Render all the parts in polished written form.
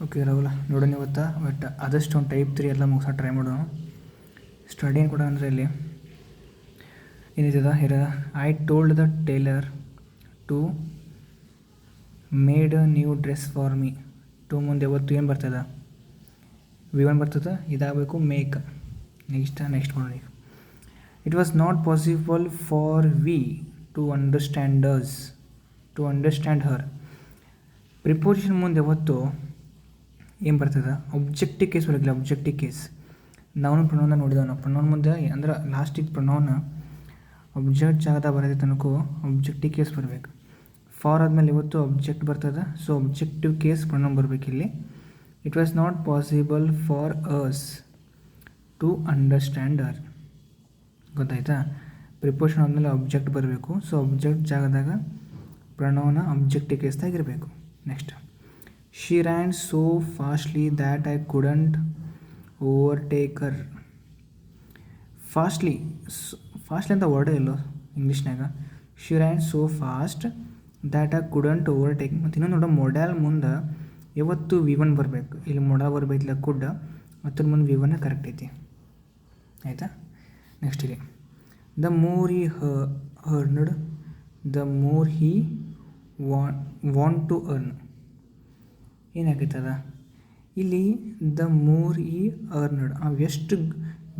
Okay Rahul ನೋಡೋಣ ಇವತ್ತು but ಆದಷ್ಟು ಒಂದು ಟೈಪ್ 3 ಎಲ್ಲ ಮುಗಿಸೋ ಟ್ರೈ ಮಾಡೋಣ. ಸ್ಟಡಿ ಏನು ಕೂಡ ಅಂದರೆ ಇಲ್ಲಿ ಏನಿದೆ ಇರೋದ I told the tailor to made a new dress for me. To ಮುಂದೆ ಯಾವತ್ತು ಏನು ಬರ್ತದೆ V1 ಬರ್ತದೆ, ಇದಾಗಬೇಕು ಮೇಕ್. ನೆಕ್ಸ್ಟ್ ಮಾಡೋಣ. It was not possible for we to understand her. Preposition ಮುಂದೆ ಯಾವತ್ತು ಏನು ಬರ್ತದೆ ಒಬ್ಜೆಕ್ಟಿವ್ ಕೇಸ್ ಬರೋಲ್ಲ. ಒಬ್ಜೆಕ್ಟಿವ್ ಕೇಸ್ ನಾವು ಪ್ರೊನೌನ್ನ ನೋಡಿದವ ನಾವು ಪ್ರೊನೌನ್ ಮುಂದೆ ಅಂದ್ರೆ ಲಾಸ್ಟಿಗೆ ಪ್ರೊನೌನ್ ಒಬ್ಜೆಕ್ಟ್ ಜಾಗದಾಗ ಬರೋದೈತೆ ತನಕ ಒಬ್ಜೆಕ್ಟಿವ್ ಕೇಸ್ ಬರಬೇಕು. ಫಾರ್ ಆದಮೇಲೆ ಇವತ್ತು ಒಬ್ಜೆಕ್ಟ್ ಬರ್ತದೆ, ಸೊ ಒಬ್ಜೆಕ್ಟಿವ್ ಕೇಸ್ ಪ್ರೊನೌನ್ ಬರಬೇಕು ಇಲ್ಲಿ. It was not possible for us to understand her. ಗೊತ್ತಾಯ್ತಾ? ಪ್ರಿಪೋಷನ್ ಆದಮೇಲೆ ಒಬ್ಜೆಕ್ಟ್ ಬರಬೇಕು, ಸೊ ಒಬ್ಜೆಕ್ಟ್ ಜಾಗದಾಗ ಪ್ರೊನೌನ ಒಬ್ಜೆಕ್ಟಿವ್ ಕೇಸ್ದಾಗ ಇರಬೇಕು. Next, she ran so fastly that I couldn't overtake her. Fastly ಅಂತ ವರ್ಡೇ ಇಲ್ಲೋ ಇಂಗ್ಲೀಷ್ನಾಗ. She ran so fast that I couldn't overtake. ಮತ್ತು ಇನ್ನೊಂದು ನೋಡೋ ಮೊಡಲ್ ಮುಂದೆ ಯಾವತ್ತು V1 ಬರಬೇಕು. ಇಲ್ಲಿ ಮೊಡಲ್ ಬರಬೇಕಿಲ್ಲ ಕುಡ್ಡ, ಅದ್ರ ಮುಂದೆ V1 ಕರೆಕ್ಟ್ ಐತಿ. ಆಯಿತಾ? ನೆಕ್ಸ್ಟ್ ಇಲ್ಲಿ the more he earned the more he want to earn. ಏನಾಗೈತದ ಇಲ್ಲಿ ದ ಮೋರ್ ಈ ಅರ್ನ್ಡ್ ಅವು ಎಷ್ಟು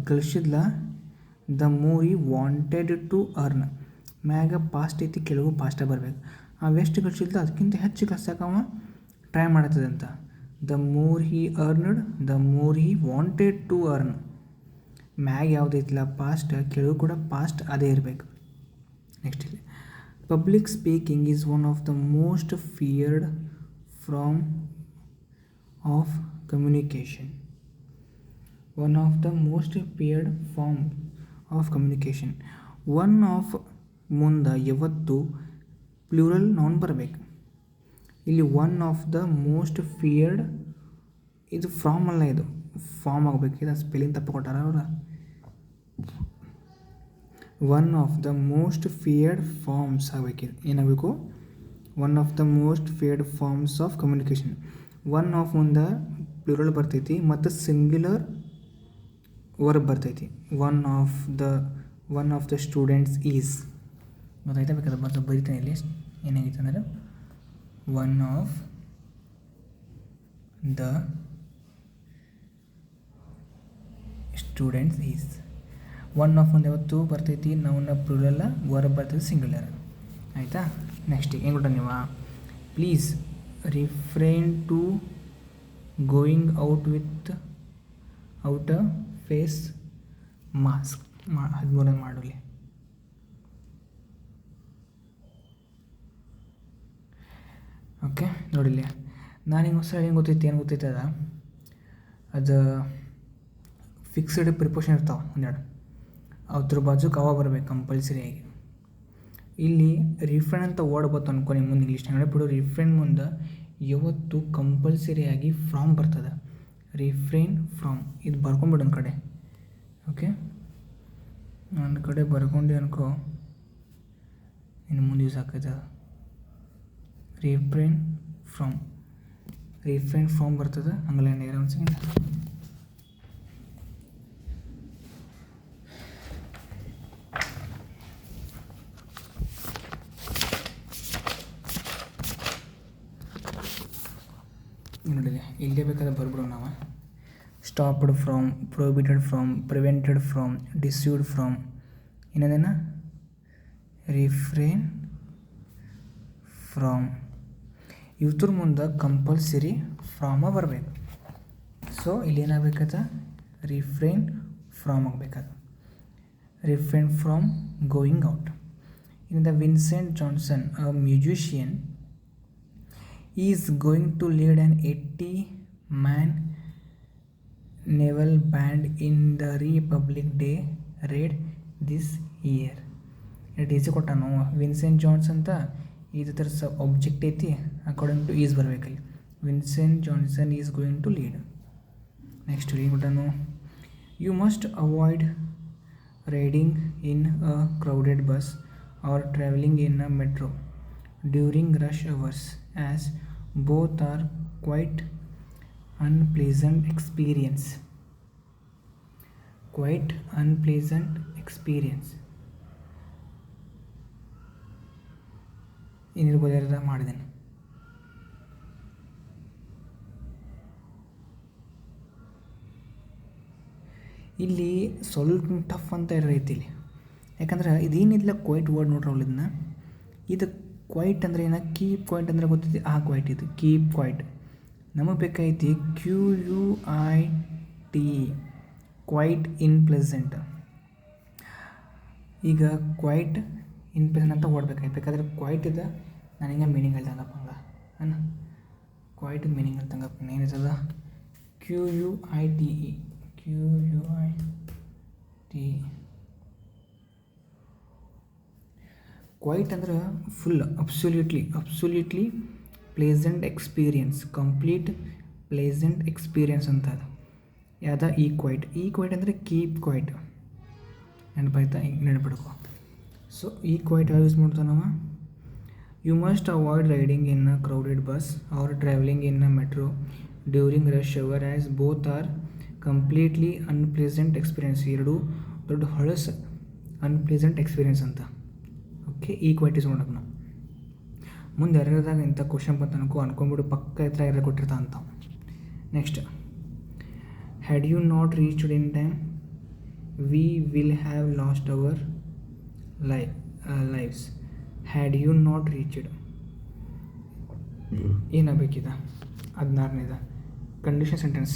ಗಳಿಸಿದ್ಲ the more he wanted to earn. ಮ್ಯಾಗ ಪಾಸ್ಟ್ ಐತಿ, ಕೆಳಗೂ ಪಾಸ್ಟಾಗಿ ಬರಬೇಕು. ಅವು ಎಷ್ಟು ಗಳಿಸಿದ್ಲ ಅದಕ್ಕಿಂತ ಹೆಚ್ಚು ಗಳಿಸಕ್ಕೆ ಅವ ಟ್ರೈ ಮಾಡತ್ತದಂತ. The more he earned the more he wanted to earn. ಮ್ಯಾಗ ಯಾವುದೈತಿಲ್ಲ ಪಾಸ್ಟ್, ಕೆಳಗೂ ಕೂಡ ಪಾಸ್ಟ್ ಅದೇ ಇರಬೇಕು. ನೆಕ್ಸ್ಟ್ ಇಲ್ಲಿ public speaking is one of the most feared from of communication. One of the most feared form of communication. One of ಮುಂದೆ ಯಾವತ್ತು plural noun ಬರಬೇಕು. ಇಲ್ಲಿ one of the most feared ಇದು from ಅಲ್ಲ, ಇದು ಫಾರ್ಮ್ ಆಗಬೇಕು. ಇದು ಸ್ಪೆಲ್ಲಿಂಗ್ ತಪ್ಪು ಕೊಟ್ಟಾರ ಅವರ. One of the most feared forms ಆಗಬೇಕಿದೆ. ಏನಾಗಬೇಕು? One of the most feared forms of communication. One of ಮುಂದೆ ಪ್ಲೂರಲ್ ಬರ್ತೈತಿ ಮತ್ತು ಸಿಂಗ್ಯುಲರ್ ವರ್ಬ್ ಬರ್ತೈತಿ. One of the students is. ಗೊತ್ತಾಯ್ತಾ? ಬೇಕಾದ್ರೆ ಬರಿತಾನೆ ಇಲ್ಲಿ ಏನಾಗೈತೆ ಅಂದರೆ one of the students is. One of ಮುಂದೆ ಯಾವತ್ತು ಬರ್ತೈತಿ ನಾವು ಪ್ಲೂರಲ್ಲ, ವರ್ಬ್ ಬರ್ತೈತಿ ಸಿಂಗ್ಯುಲರ್. ಆಯಿತಾ? ನೆಕ್ಸ್ಟ್ ಏನು ಕೊಟ್ಟ ನೀವು please refrain to going out a face mask. 13 ಮಾಡಲಿ. ಓಕೆ ನೋಡಿಲ್ಲ, ನಾನು ಹಿಂಗೆ ಹೊಸ ಏನು ಗೊತ್ತೈತೆ ಅದು ಫಿಕ್ಸ್ಡ್ ಪ್ರಿಪೋಷನ್ ಇರ್ತಾವೆ ಒಂದೆರಡು, ಅದ್ರ ಬಾಜುಕ್ಕೆ ಅವ ಬರ್ಬೇಕು ಕಂಪಲ್ಸರಿಯಾಗಿ. ಇಲ್ಲಿ ರಿಫ್ರೇನ್ ಅಂತ ವರ್ಡ್ ಬಂತು ಅನ್ಕೊ ನಿಮ್ಮ ಮುಂದೆ ಇಂಗ್ಲೀಷ್ನಾಗ ಬಿಡು. ರಿಫ್ರೇನ್ ಮುಂದೆ ಯಾವತ್ತು ಕಂಪಲ್ಸರಿಯಾಗಿ ಫ್ರಾಮ್ ಬರ್ತದೆ. ರಿಫ್ರೇನ್ ಫ್ರಾಮ್ ಇದು ಬರ್ಕೊಂಬಿಡು ಒಂದು ಕಡೆ. ಓಕೆ, ಒಂದು ಕಡೆ ಬರ್ಕೊಂಡು ಅನ್ಕೋ, ಇನ್ನು ಮುಂದೆ ಯೂಸ್ ಆಗ್ತದೆ. ರಿಫ್ರೇನ್ ಫ್ರಾಮ್ ಬರ್ತದೆ. ಹಂಗಲ್ಲ ನೇರ ಒಂದು ಸೆಕೆಂಡ್. ನೋಡಿದೆ ಇಲ್ಲೇ ಬೇಕಾದ್ರೆ ಬರ್ಬಿಡು ನಾವು. Stopped from, prohibited from, prevented from, dissuaded from. ಏನದೇನ ರಿಫ್ರೇನ್ ಫ್ರಾಮ್. ಇವ್ರ ಮುಂದೆ ಕಂಪಲ್ಸರಿ ಫ್ರಾಮ ಬರಬೇಕು. ಸೊ ಇಲ್ಲಿ ಏನಾಗಬೇಕದ ರಿಫ್ರೇನ್ ಫ್ರಾಮ್ ಆಗಬೇಕದು. Refrain from going out. ಇನ್ನು Vincent Johnson a musician is going to lead an 80-man naval band in the Republic Day raid this year. ಈಸಿ ಕೊಟ್ಟಾನು ವಿನ್ಸೆಂಟ್ ಜಾನ್ಸ್ ಅಂತ. ಇದು ಥರ ಆಬ್ಜೆಕ್ಟ್ ಐತಿ, ಅಕಾರ್ಡಿಂಗ್ ಟು ಈಸ್ ಬರಬೇಕಲ್ಲಿ. Vincent Johnson is going to lead. Next ಏನು ಕೊಟ್ಟಾನು? You must avoid riding in a crowded bus or travelling in a metro during rush hours as both are quite unpleasant experience. Quite unpleasant experience. ಏನಿರ್ಬೋದಿರದ ಮಾಡಿದ್ದೇನೆ. ಇಲ್ಲಿ ಸ್ವಲ್ಪ tough ಅಂತ ಇರೈತಿ ಇಲ್ಲಿ, ಯಾಕಂದ್ರೆ ಇದೇನಿಲ್ಲ quite word ನೋಡ್ರಿ ಅವಳಿದ್ನ. ಇದು ಕ್ವೈಟ್ ಅಂದರೆ ಏನ, ಕೀಪ್ ಕ್ವೈಟ್ ಅಂದರೆ ಗೊತ್ತೈತಿ, ಆ ಕ್ವೈಟ್ ಇದು ಕೀಪ್ ಕ್ವೈಟ್. ನಮಗೆ ಬೇಕಾಯ್ತಿ QUIT, ಕ್ವೈಟ್ ಇನ್ಪ್ಲೆಸೆಂಟ್. ಈಗ ಕ್ವೈಟ್ ಇನ್ಪ್ಲೆಸೆಂಟ್ ಅಂತ ಓಡ್ಬೇಕಾಯ್ತು. ಬೇಕಾದ್ರೆ ಕ್ವೈಟ್ ಇದೆ ನಾನು ಹಿಂಗೆ ಮೀನಿಂಗ್ ಹೇಳ್ತಂಗಪ್ಪ ಹಂಗೆ ಅನ್ನ ಕ್ವೈಟ್ ಮೀನಿಂಗ್ ಹೇಳ್ತಂಗಪ್ಪ ಏನಿರ್ತದ QUITE. ಕ್ವೈಟ್ ಅಂದ್ರೆ full, absolutely pleasant experience, complete pleasant experience ಅಂತ ಅದು. ಯಾವ್ದ ಈ ಕ್ವೈಟ್ ಅಂದರೆ ಕೀಪ್ ಕ್ವೈಟ್. ನೆನಪಾಯ್ತಾ, ಹಿಂಗೆ ನೆನಪಿಡ್ಕೊ. ಸೊ ಈ ಕ್ವೈಟ್ ಯಾವ ಯೂಸ್ ಮಾಡ್ತಾವೆ ನಾವು, you must avoid riding in a crowded bus or travelling in a metro during rush hour as both are completely unpleasant experience. ಎರಡೂ ದೊಡ್ಡ ಹೊಳಸು ಅನ್ಪ್ಲೇಸೆಂಟ್ ಎಕ್ಸ್ಪೀರಿಯನ್ಸ್ ಅಂತ. ಓಕೆ, ಈ ಕ್ವೈಟ್ ಯೂಸ್ ಮಾಡೋಕೆ ನಾವು ಮುಂದೆ ಯಾರ್ಯಾರದಾಗ ಇಂಥ ಕ್ವಶನ್ ಬಂತ ಅನ್ಕೊಂಬಿಡು, ಪಕ್ಕ ಹತ್ರ ಯಾರು ಕೊಟ್ಟಿರ್ತಾ ಅಂತ. Next, had you not reached in time we will have lost our lives. Had you not reached ಏನಾಗಬೇಕಿದೆ, 16ನೇದ condition sentence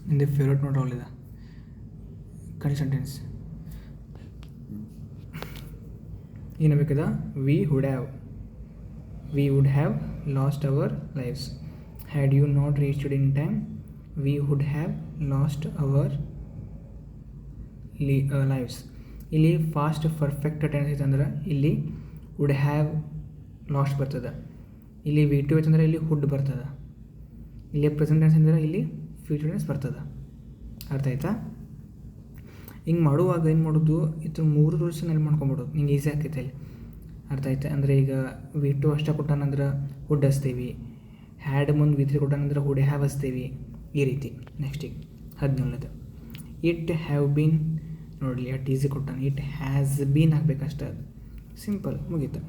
in the favourite note all ಇದೆ. ಕಂಡೀಷನ್ ಸೆಂಟೆನ್ಸ್ ಏನಾಗಬೇಕಿದ, we would have lost our lives. Had you not reached in time we would have lost our lives. ಇಲ್ಲಿ past perfect tense ಐತೆ ಅಂದ್ರೆ ಇಲ್ಲಿ wood have last ಬರ್ತದೆ. ಇಲ್ಲಿ V2 ಐತಂದ್ರೆ ಇಲ್ಲಿ ಹುಡ್ ಬರ್ತದೆ. ಇಲ್ಲಿ ಪ್ರೆಸೆಂಟ್ ಟೆನ್ಸ್ ಅಂದ್ರೆ ಇಲ್ಲಿ ಫ್ಯೂಚರ್ ಟೆನ್ಸ್ ಬರ್ತದೆ. ಅರ್ಥ ಆಯ್ತಾ? ಹಿಂಗೆ ಮಾಡುವಾಗ ಏನು ಮಾಡೋದು, ಇದ್ರ 3 ರೂಲ್ಸ್ ನೆನಪು ಮಾಡ್ಕೊಂಬಿಡೋದು, ನಿಂಗೆ ಈಸಿ ಆಕೈತೆ ಅಲ್ಲಿ. ಅರ್ಥ ಆಯ್ತಾ? ಅಂದರೆ ಈಗ V2 ಅಷ್ಟೇ ಕೊಟ್ಟಾನಂದ್ರೆ ಹುಡ್ ಹಚ್ತೇವೆ, ಹ್ಯಾಡ್ ಮುಂದೆ V3 ಕೊಟ್ಟಾನಂದ್ರೆ ಹುಡ್ ಹ್ಯಾವ್ ಹಚ್ತೇವೆ, ಈ ರೀತಿ. ನೆಕ್ಸ್ಟಿಗೆ 17ನೇದು ಇಟ್ ಹ್ಯಾವ್ ಬೀನ್. ನೋಡಲಿ ಅಟ್ ಈಸಿ ಕೊಟ್ಟಾನೆ, ಇಟ್ ಹ್ಯಾಸ್ ಬೀನ್ ಆಗಬೇಕಷ್ಟೇ, ಅದು ಸಿಂಪಲ್ ಮುಗೀತು.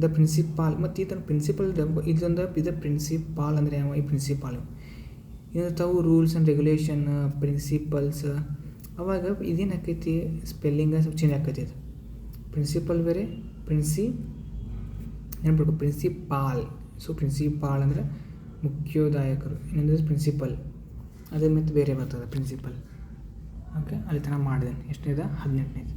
ದ ಪ್ರಿನ್ಸಿಪಾಲ್, ಮತ್ತು ಇದನ್ನು ಪ್ರಿನ್ಸಿಪಲ್ ಇದು ಪ್ರಿನ್ಸಿಪಾಲ್ ಅಂದರೆ ಯಾವ, ಈ ಪ್ರಿನ್ಸಿಪಾಲು ಇರ್ತಾವು ರೂಲ್ಸ್ ಆ್ಯಂಡ್ ರೆಗ್ಯುಲೇಷನ್ ಪ್ರಿನ್ಸಿಪಲ್ಸ್. ಅವಾಗ ಇದೇನು ಆಕೈತಿ, ಸ್ಪೆಲ್ಲಿಂಗ ಸ್ವಲ್ಪ ಚೇಂಜ್ ಆಕೈತಿ. ಅದು ಪ್ರಿನ್ಸಿಪಲ್ ಬೇರೆ, ನೆನ್ಪಿಡ್ಕೊ ಪ್ರಿನ್ಸಿಪಾಲ್. ಸೊ ಪ್ರಿನ್ಸಿಪಾಲ್ ಅಂದರೆ ಮುಖ್ಯೋದಾಯಕರು, ಏನಂದ್ರೆ ಪ್ರಿನ್ಸಿಪಲ್, ಅದೇ ಮತ್ತು ಬೇರೆ ಬರ್ತದೆ ಪ್ರಿನ್ಸಿಪಲ್. ಓಕೆ, ಅಲ್ಲಿ ತನಕ ಮಾಡಿದೆ. ಎಷ್ಟನೇದ, 18ನೇದು.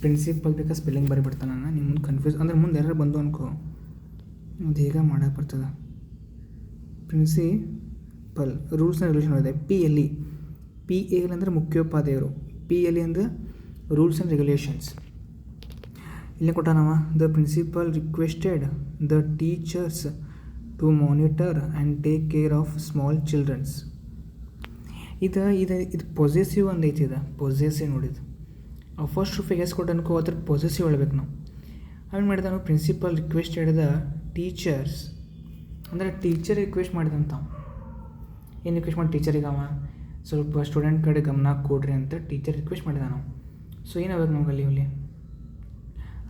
ಪ್ರಿನ್ಸಿಪಲ್ ಬೇಕಾ ಸ್ಪೆಲ್ಲಿಂಗ್ ಬರಿಬಿಡ್ತಾನೆ ನಾನು, ನಿಮ್ಮ ಮುಂದೆ ಕನ್ಫ್ಯೂಸ್ ಅಂದ್ರೆ ಮುಂದೆ ಯಾರು ಬಂದು ಅನ್ಕೋ, ಅದು ಹೇಗೆ ಮಾಡೋಕೆ ಬರ್ತದೆ. ಪ್ರಿನ್ಸಿಪಲ್ ರೂಲ್ಸ್ ಆ್ಯಂಡ್ ರೆಗ್ಯುಲೇಷನ್ ಇದೆ. PLE ಅಂದರೆ ಮುಖ್ಯೋಪಾಧ್ಯಾಯರು, PLE ಅಂದರೆ ರೂಲ್ಸ್ ಆ್ಯಂಡ್ ರೆಗ್ಯುಲೇಷನ್ಸ್. ಇಲ್ಲೇ ಕೊಟ್ಟಾನವ, the principal requested the teachers to monitor and take care of small childrens. ಇದು ಪೊಸೆಸಿವ್ ಅಂದೈತಿ. ಇದು ಪೊಸೆಸಿವ್ ನೋಡಿದ್ದು ಫಸ್ಟ್ ರೂಫಿಗೆ ಎಸ್ ಕೊಟ್ಟು ಅನ್ಕೋ, ಅದ್ರ ಪೊಸೆಸಿವ್ ಹೇಳ್ಬೇಕು ನಾವು. ಅವೇನು ಮಾಡಿದ, ನಾವು ಪ್ರಿನ್ಸಿಪಲ್ ರಿಕ್ವೆಸ್ಟೆಡ್ ದ ಟೀಚರ್ಸ್ ಅಂದರೆ ಟೀಚರ್ ರಿಕ್ವೆಸ್ಟ್ ಮಾಡಿದಂತ. ಏನು ರಿಕ್ವೆಸ್ಟ್ ಮಾಡಿ, ಟೀಚರಿಗೆ ಅವ ಸ್ವಲ್ಪ ಸ್ಟೂಡೆಂಟ್ ಕಡೆ ಗಮನ ಕೊಡ್ರಿ ಅಂತ ಟೀಚರ್ ರಿಕ್ವೆಸ್ಟ್ ಮಾಡಿದ ನಾವು. ಸೊ ಏನಾಗಬೇಕು ನಮ್ಗೆ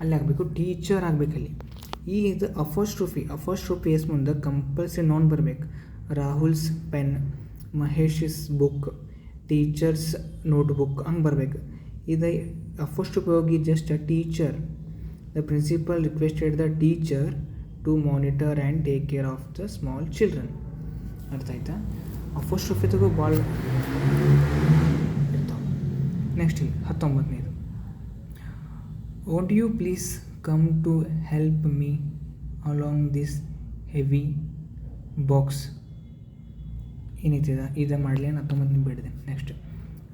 ಅಲ್ಲಿ ಆಗಬೇಕು, ಟೀಚರ್ ಆಗಬೇಕಲ್ಲಿ. ಈಗ ಇದು ಅಫೋಸ್ಟ್ರೋಫಿ ಎಸ್ ಮುಂದೆ ಕಂಪಲ್ಸರಿ ನಾನ್ ಬರಬೇಕು. Rahul's pen, Mahesh's book, teacher's notebook ಹಂಗೆ ಬರಬೇಕು. ಇದು ಅಫೋಸ್ಟ್ರೋಫಿ ಹೋಗಿ just a teacher. The principal requested the teacher to monitor and take care of the small children. ಅರ್ಥ ಆಯ್ತಾ? ಅಫೋಸ್ಟ್ರೋಫಿಗೂ ಭಾಳ ಇರ್ತಾವೆ. ನೆಕ್ಸ್ಟ್ ಇಲ್ಲಿ 19ನೇದು, won't you please come to help me along this heavy box. ಏನೈತಿದ ಇದು ಮಾಡಲಿ, 19ನೇ ಬಿಡಿದೆ. Next,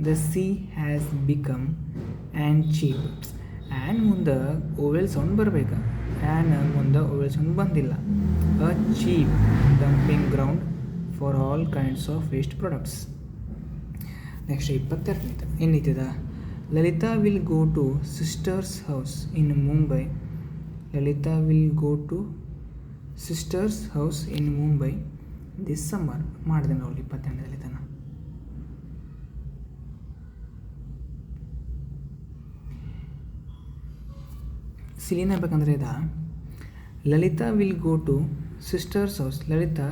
the sea has become and cheap. And ಮುಂದೆ ಓವೆಲ್ ಸೌಂಡ್ ಬರಬೇಕು, ಆ್ಯಂಡ್ ಮುಂದೆ ಓವೆಲ್ ಸೌಂಡ್ ಬಂದಿಲ್ಲ. A cheap dumping ground for all kinds of waste products. Next 22ನೇದು ಏನೈತಿದ, Lalita will go to sister's house in Mumbai. Lalita will go to sister's house in Mumbai this summer. ಮಾಡಿದೆ ನೋಡಿ 22ರಲ್ಲಿ ತನ. ಸಿಲಿನ ಬೇಕಂದ್ರೆ ಇದ Lalita will go to sister's house. Lalita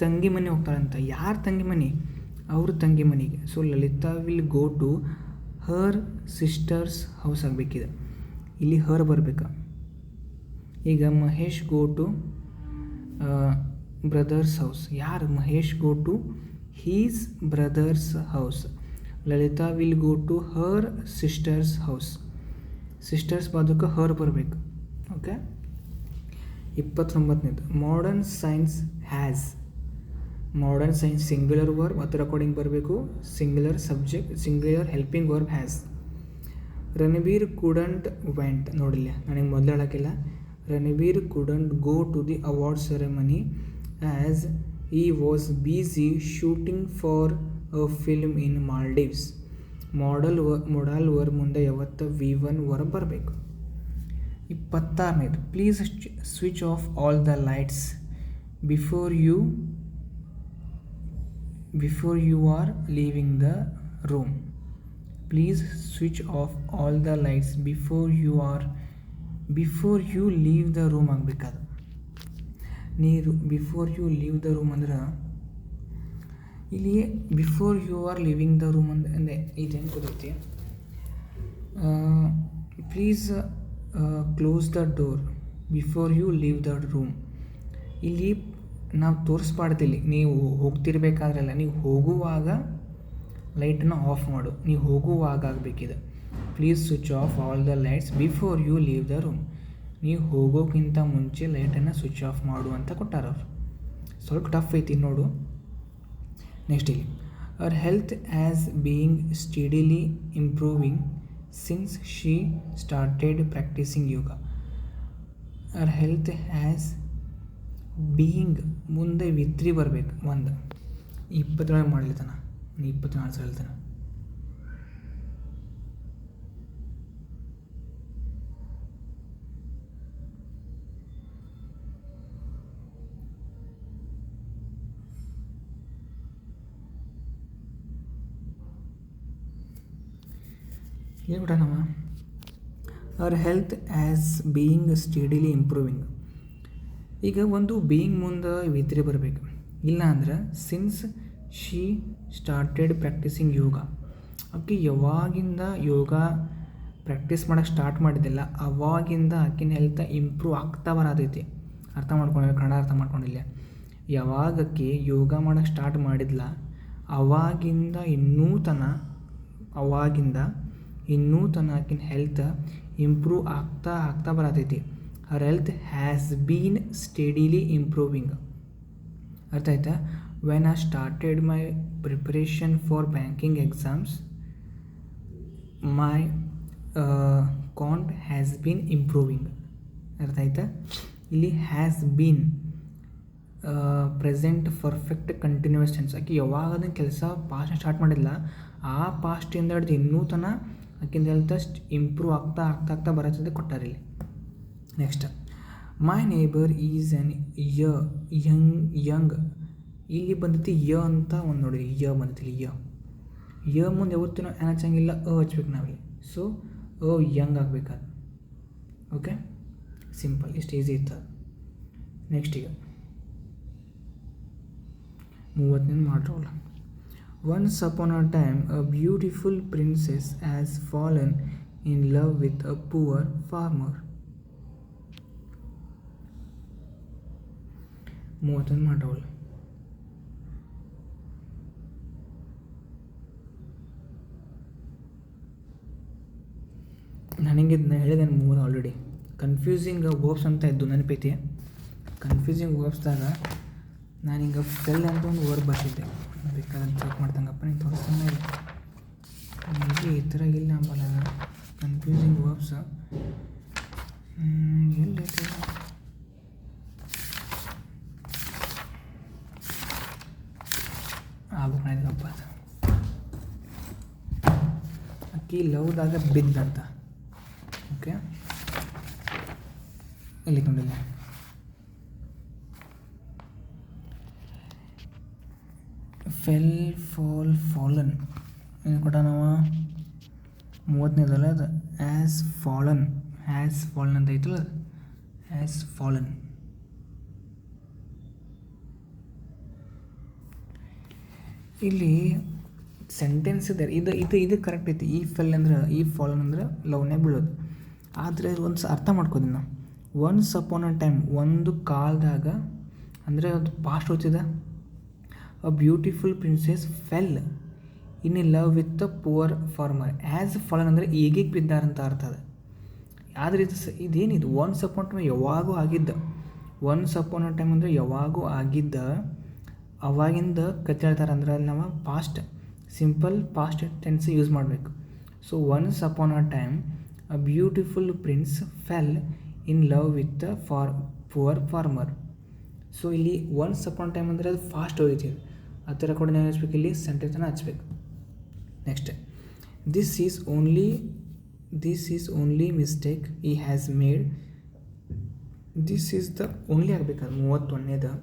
ತಂಗಿ ಮನೆ ಹೋಗ್ತಾಳಂತ. ಯಾರು ತಂಗಿ ಮನೆ? ಅವ್ರ ತಂಗಿ ಮನೆಗೆ. So Lalita will go to her sister's house ಆಗಬೇಕಿದೆ. ಇಲ್ಲಿ ಹರ್ ಬರಬೇಕಾ? ಈಗ Mahesh go to brother's house. ಯಾರು? Mahesh go to his brother's house. Lalita will go to her sister's house. Sister's ಬಾದಕ್ಕೆ ಹರ್ ಬರಬೇಕು. ಓಕೆ. 29ನೇದು modern science has. Modern science singular verb ಅದರ according ಬರಬೇಕು. Singular subject, singular helping verb has. Ranbir couldn't went. ನೋಡಿಲ್ಲ, ನನಗೆ ಮೊದಲು ಹೇಳೋಕ್ಕಿಲ್ಲ. Ranbir couldn't go to the award ceremony as he was busy shooting for a film in Maldives. Modal verb ಮುಂದೆ ಯಾವತ್ತು V1 verb ಬರಬೇಕು. 26ನೇದು please switch off all the lights before you are leaving the room. Please switch off all the lights before you leave the room ಆಗಬೇಕಾದ. ನೀರು before you leave the room ಅಂದ್ರೆ ಇಲ್ಲಿ before you R living the room ಅಂದರೆ ಇದೇನು ಗೊತ್ತೈತಿ. Please close the door before you leave the room. ಇಲ್ಲಿ ನಾವು ತೋರಿಸ್ಬಾರ್ದಿಲ್ಲಿ. ನೀವು ಹೋಗ್ತಿರ್ಬೇಕಾದ್ರಲ್ಲ, ನೀವು ಹೋಗುವಾಗ ಲೈಟನ್ನು ಆಫ್ ಮಾಡು. ನೀವು ಹೋಗುವಾಗ ಆಗಬೇಕಿದೆ. Please switch off all the lights before you leave the room. ನೀವು ಹೋಗೋಕ್ಕಿಂತ ಮುಂಚೆ ಲೈಟನ್ನು ಸ್ವಿಚ್ ಆಫ್ ಮಾಡು ಅಂತ ಕೊಟ್ಟಾರ ಅವ್ರು. ಸ್ವಲ್ಪ ಟಫ್ ಐತಿ ನೋಡು. ನೆಕ್ಸ್ಟ್ ಇಲ್ಲಿ our health as being steadily improving since she started practising yoga. Our health as being ಮುಂದೆ ವಿತ್ರಿ ಬರಬೇಕು. 27 ಮಾಡ್ಲಿತಾನ. 24 ಹೇಳ್ತಾನೆ. ಹೇಳ್ಬಿಟ್ಟನಮ್ಮ. Our health as being steadily improving. ಈಗ ಒಂದು ಬೀಯಿಂಗ್ ಮುಂದೆ ವಿತ್ರಿ ಬರಬೇಕು. ಇಲ್ಲ ಅಂದ್ರೆ since she started practising yoga. ಆಕೆ ಯಾವಾಗಿಂದ ಯೋಗ ಪ್ರಾಕ್ಟೀಸ್ ಮಾಡೋಕ್ಕೆ ಸ್ಟಾರ್ಟ್ ಮಾಡಿದ್ದಿಲ್ಲ ಅವಾಗಿಂದ ಆಕಿನ ಹೆಲ್ತ್ ಇಂಪ್ರೂವ್ ಆಗ್ತಾ ಬರತೈತಿ. ಅರ್ಥ ಮಾಡ್ಕೊಂಡಿಲ್ಲ, ಕನ್ನಡ ಅರ್ಥ ಮಾಡ್ಕೊಂಡಿಲ್ಲ. ಯಾವಾಗಕ್ಕೆ ಯೋಗ ಮಾಡೋಕ್ಕೆ ಸ್ಟಾರ್ಟ್ ಮಾಡಿದ್ಲ ಅವಾಗಿಂದ ಇನ್ನೂ ತನ ಆಕಿನ ಹೆಲ್ತ್ ಇಂಪ್ರೂವ್ ಆಗ್ತಾ ಬರತೈತಿ. Her health has been steadily improving. ಅರ್ಥ ಆಯ್ತಾ? When I started my preparation for banking exams my count has been improving. ಅರ್ಥ ಆಯ್ತಾ? ಇಲ್ಲಿ has been present perfect continuous tense. ಆಕೆ ಯಾವಾಗ ಅದನ್ನು ಕೆಲಸ ಪಾಸ್ಟ್ ಸ್ಟಾರ್ಟ್ ಮಾಡಿಲ್ಲ ಆ ಪಾಸ್ಟಿಂದ ಹಿಡಿದು ಇನ್ನೂ ತನ ಆಕಿಂದ ಹೆಲ್ತ್ ಇಂಪ್ರೂವ್ ಆಗ್ತಾ ಬರತ್ತೆ ಕೊಟ್ಟಾರಿಲ್ಲಿ. Next my neighbour is an young. ಇಲ್ಲಿ ಬಂದೈತಿ ಅಂತ ಒಂದು ನೋಡಿ. ಬಂದೈತಿ ಯ ಮುಂದೆ ಯಾವತ್ತೂ ನಾವು ಏನು ಹಚ್ಚಂಗಿಲ್ಲ, ಹಚ್ಬೇಕು ನಾವಿಲ್ಲಿ. ಸೊ ಯಂಗ್ ಆಗಬೇಕಾದ. ಓಕೆ, ಸಿಂಪಲ್, ಇಷ್ಟು ಈಸಿ ಇತ್ತು. ನೆಕ್ಸ್ಟ್ ಈಗ 30ನೇದು ಮಾಡ್ರವಲ್ಲ. Once upon a time a beautiful princess has fallen in love with a poor farmer. 30 ಮಾಡ್ರವಲ್ಲ. ನನಗೆ ಹೇಳಿದೆ 3 ಆಲ್ರೆಡಿ. ಕನ್ಫ್ಯೂಸಿಂಗ್ ವರ್ಬ್ಸ್ ಅಂತ ಇದ್ದು ನೆನಪೈತಿ. ಕನ್ಫ್ಯೂಸಿಂಗ್ ವರ್ಬ್ಸ್ದಾಗ ನಾನೀಗ ಫೆಲ್ ಅಂತ ಒಂದು ವರ್ಬ್ ಬರ್ತಿದ್ದೆ. ಬೇಕಾದಂತ ಚೆಕ್ ಮಾಡ್ದಂಗಪ್ಪ, ನೀನು ತೋರಿಸ್ತಾನೆ ಇಲ್ಲ. ನನಗೆ ಈ ಥರ ಇಲ್ಲ ಅಂಬಲ್ಲ ಕನ್ಫ್ಯೂಸಿಂಗ್ ವರ್ಬ್ಸ್ ಎಲ್ಲೈತೆ. ಆಗ್ಬೇಕು ನನಗಪ್ಪ. ಆಕಿ ಲವ್ದಾಗ ಬಿದ್ದಂತ. ಓಕೆ, ಇಲ್ಲಿ ನೋಡಿಲ್ಲ, ಫೆಲ್ ಫಾಲ್ ಫಾಲನ್ ಏನು ಕೊಟ್ಟ ನಾವು 30ನೇದಲ್ಲ ಅದು ಆ್ಯಸ್ ಫಾಲನ್ ಅಂತ ಐತಲ್ಲ, ಆ್ಯಸ್ ಫಾಲನ್. ಇಲ್ಲಿ ಸೆಂಟೆನ್ಸ್ ಇದೆ, ಇದು ಕರೆಕ್ಟ್ ಐತಿ. ಈ ಫೆಲ್ ಅಂದ್ರೆ, ಈ ಫಾಲನ್ ಅಂದ್ರೆ ಲವ್ನೇ ಬೀಳೋದು. ಆದರೆ ಒಂದು ಅರ್ಥ ಮಾಡ್ಕೋದಿ ನಾವು. ಒನ್ಸ್ ಅಪಾನ್ ಅ ಟೈಮ್, ಒಂದು ಕಾಲದಾಗ ಅಂದರೆ ಅದು ಪಾಸ್ಟ್ ಹೋಗ್ತಿದೆ. A beautiful princess fell in love with a poor farmer. As fallen ಅಂದರೆ ಈಗೀಗ ಬಿದ್ದಾರಂತ ಅರ್ಥ ಅದು. ಆದರೆ ಇದೇನಿದು ಒನ್ಸ್ ಅಪಾನ್ ಟೈಮ್ ಯಾವಾಗೂ ಆಗಿದ್ದ. ಒನ್ಸ್ ಅಪಾನ್ ಅ ಟೈಮ್ ಅಂದರೆ ಯಾವಾಗೂ ಆಗಿದ್ದ, ಅವಾಗಿಂದ ಕತೆ ಹೇಳ್ತಾರೆ. ಅಂದ್ರೆ ಅಲ್ಲಿ ನಾವು past simple past tense use ಮಾಡಬೇಕು. So once upon a time a beautiful prince fell in love with a poor farmer. So ಇಲ್ಲಿ ಒನ್ಸ್ ಅಪಾನ್ ಟೈಮ್ ಅಂದರೆ ಅದು ಫಾಸ್ಟ್ ಹೋಯ್ತು. ಆ ಥರ ಕೂಡ ನಾವು ಹಚ್ಬೇಕು, ಇಲ್ಲಿ ಸೆಂಟೆನ್ಸನ್ನು ಹಚ್ಬೇಕು. Next, this is only mistake he has made. This is the only ಆಗಬೇಕಾದ್ರೆ 31ನೇದು.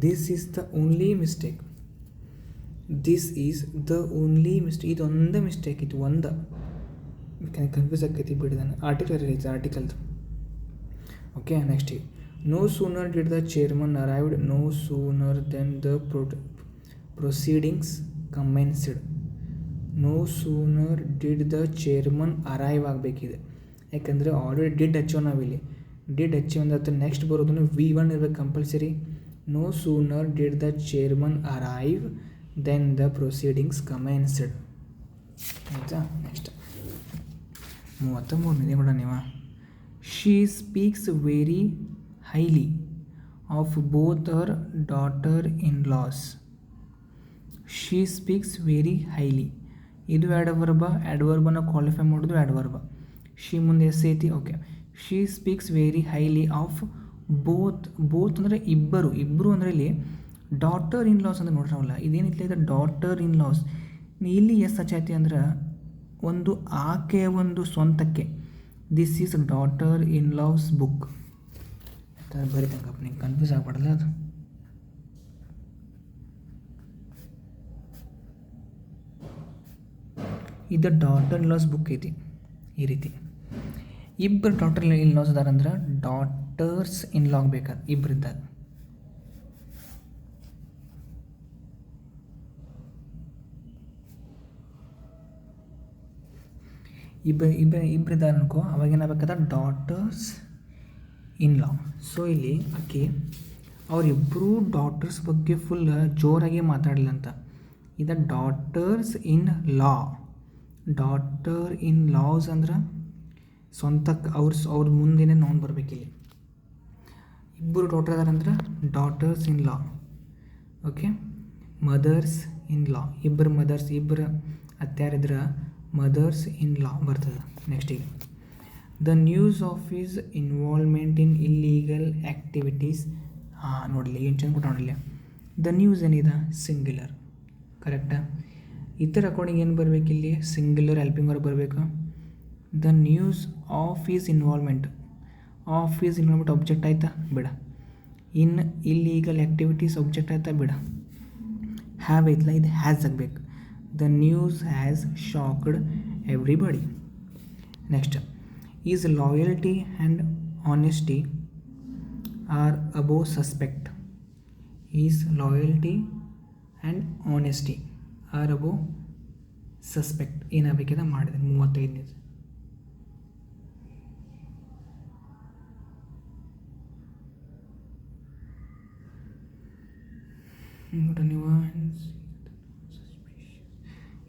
This is the only mistake. This is the only mistake. ಇದೊಂದು ಮಿಸ್ಟೇಕ್ ಇದು, ಒಂದು ಕನ್ಫ್ಯೂಸ್ ಆಕೈತಿ ಬಿಡಿದಾನೆ. ಆರ್ಟಿಕಲ್ ಐತೆ ಆರ್ಟಿಕಲ್ದು. Okay, next, no sooner did the chairman arrived, no sooner then the proceedings commenced. No sooner did the chairman arrive ಆಗಬೇಕಿದೆ. ಯಾಕಂದರೆ already did ಹಚ್ಚೋ ನಾವಿಲ್ಲಿ. ಡಿಡ್ ಹಚ್ಚಿ ಒಂದು ನೆಕ್ಸ್ಟ್ ಬರೋದನ್ನು V1 ಇರಬೇಕು compulsory. No sooner did the chairman arrive then the proceedings commenced. ಆಯಿತಾ? Next 33ನೇ ಕೂಡ ನೀವು. She speaks very highly of both her daughter in laws. She speaks very highly. ಇದು ಆ್ಯಡ್ವರ್ಬನ್ನು ಕ್ವಾಲಿಫೈ ಮಾಡೋದು ಆ್ಯಡ್ವರ್ಬ. ಶಿ ಮುಂದೆ ಎಸ್ ಐತಿ. Okay, she speaks very highly of both ಅಂದರೆ ಇಬ್ಬರು ಅಂದರೆ ಇಲ್ಲಿ ಡಾಟರ್ ಇನ್ ಲಾಸ್ ಅಂತ ನೋಡ್ರವಲ್ಲ. ಇದೇನಿಲ್ಲ, ಇದು ಡಾಟರ್ ಇನ್ ಲಾಸ್. ಇಲ್ಲಿ ಎಸ್ ಹಚ್ಚೈತಿ ಅಂದ್ರೆ ಒಂದು ಆಕೆಯ ಒಂದು ಸ್ವಂತಕ್ಕೆ. This is daughter in laws book ಬರೀತಂಗಪ್ಪ, ನಿಂಗೆ ಕನ್ಫ್ಯೂಸ್ ಆಗ್ಬಾರ್ದಲ್ಲ ಅದು. ಇದು ಡಾಟರ್ ಇನ್ ಲಾಸ್ ಬುಕ್ ಐತಿ. ಈ ರೀತಿ ಇಬ್ಬರು ಡಾಟರ್ ಇನ್ ಲಾಸ್ ಅದಾರ ಅಂದ್ರೆ ಡಾಟರ್ಸ್ ಇನ್ ಲಾ ಬೇಕಾದ್ರೆ ಇಬ್ಬರಿದ್ದಾಗ. ಇಬ್ಬರಿದ್ದಾರೆ ಅನ್ಕೋ, ಅವಾಗೇನಾಗಬೇಕಾದ ಡಾಟರ್ಸ್ ಇನ್ ಲಾ. ಸೊ ಇಲ್ಲಿ ಆಕೆ ಅವರಿಬ್ಬರೂ ಡಾಟರ್ಸ್ ಬಗ್ಗೆ ಫುಲ್ ಜೋರಾಗಿ ಮಾತಾಡಲಿಲ್ಲ ಅಂತ. ಇದು daughters in law. Daughter in loss ಅಂದ್ರೆ ಸ್ವಂತಕ್ಕೆ ಅವ್ರ ಮುಂದಿನ ನಾವು ಬರಬೇಕಿಲ್ಲಿ. ಇಬ್ಬರು ಡಾಟರ್ ಅದಾರ ಅಂದ್ರೆ daughters in law. Okay, mothers in law. ಇಬ್ಬರು ಮದರ್ಸ್, ಇಬ್ಬರು ಅತ್ಯಾರಿದ್ರೆ ಮದರ್ಸ್ ಇನ್ ಲಾ ಬರ್ತದೆ. ನೆಕ್ಸ್ಟಿಗೆ, the news of his involvement in illegal activities. ನೋಡಲಿ ಏನು ಚಂದ ಕೊಟ್ಟು ನೋಡಲಿ. ದ ನ್ಯೂಸ್ ಏನಿದೆ ಸಿಂಗ್ಯುಲರ್, ಕರೆಕ್ಟಾ? ಇತರ ಅಕೌಂಟಿಗೆ ಏನು ಬರಬೇಕಿಲ್ಲಿ? ಸಿಂಗ್ಯುಲರ್ ಹೆಲ್ಪಿಂಗ್ ವರ್ಬ್ ಬರಬೇಕು. The news of his involvement. Of his involvement object ಆಯ್ತಾ? ಬಿಡ. ಇನ್ ಇಲ್ಲೀಗಲ್ ಆ್ಯಕ್ಟಿವಿಟೀಸ್ ಆಬ್ಜೆಕ್ಟ್ ಆಯ್ತಾ? ಬಿಡ. ಹ್ಯಾವ್ ಐತಲ್ಲ, ಇದು ಹ್ಯಾಸ್ ಆಗಬೇಕು. The news has shocked everybody. Next, is loyalty and honesty are above suspect. Is loyalty and honesty are above suspect. ಏನಾಗಬೇಕಿದೆ ಮಾಡಿದೆ 35ನೇ.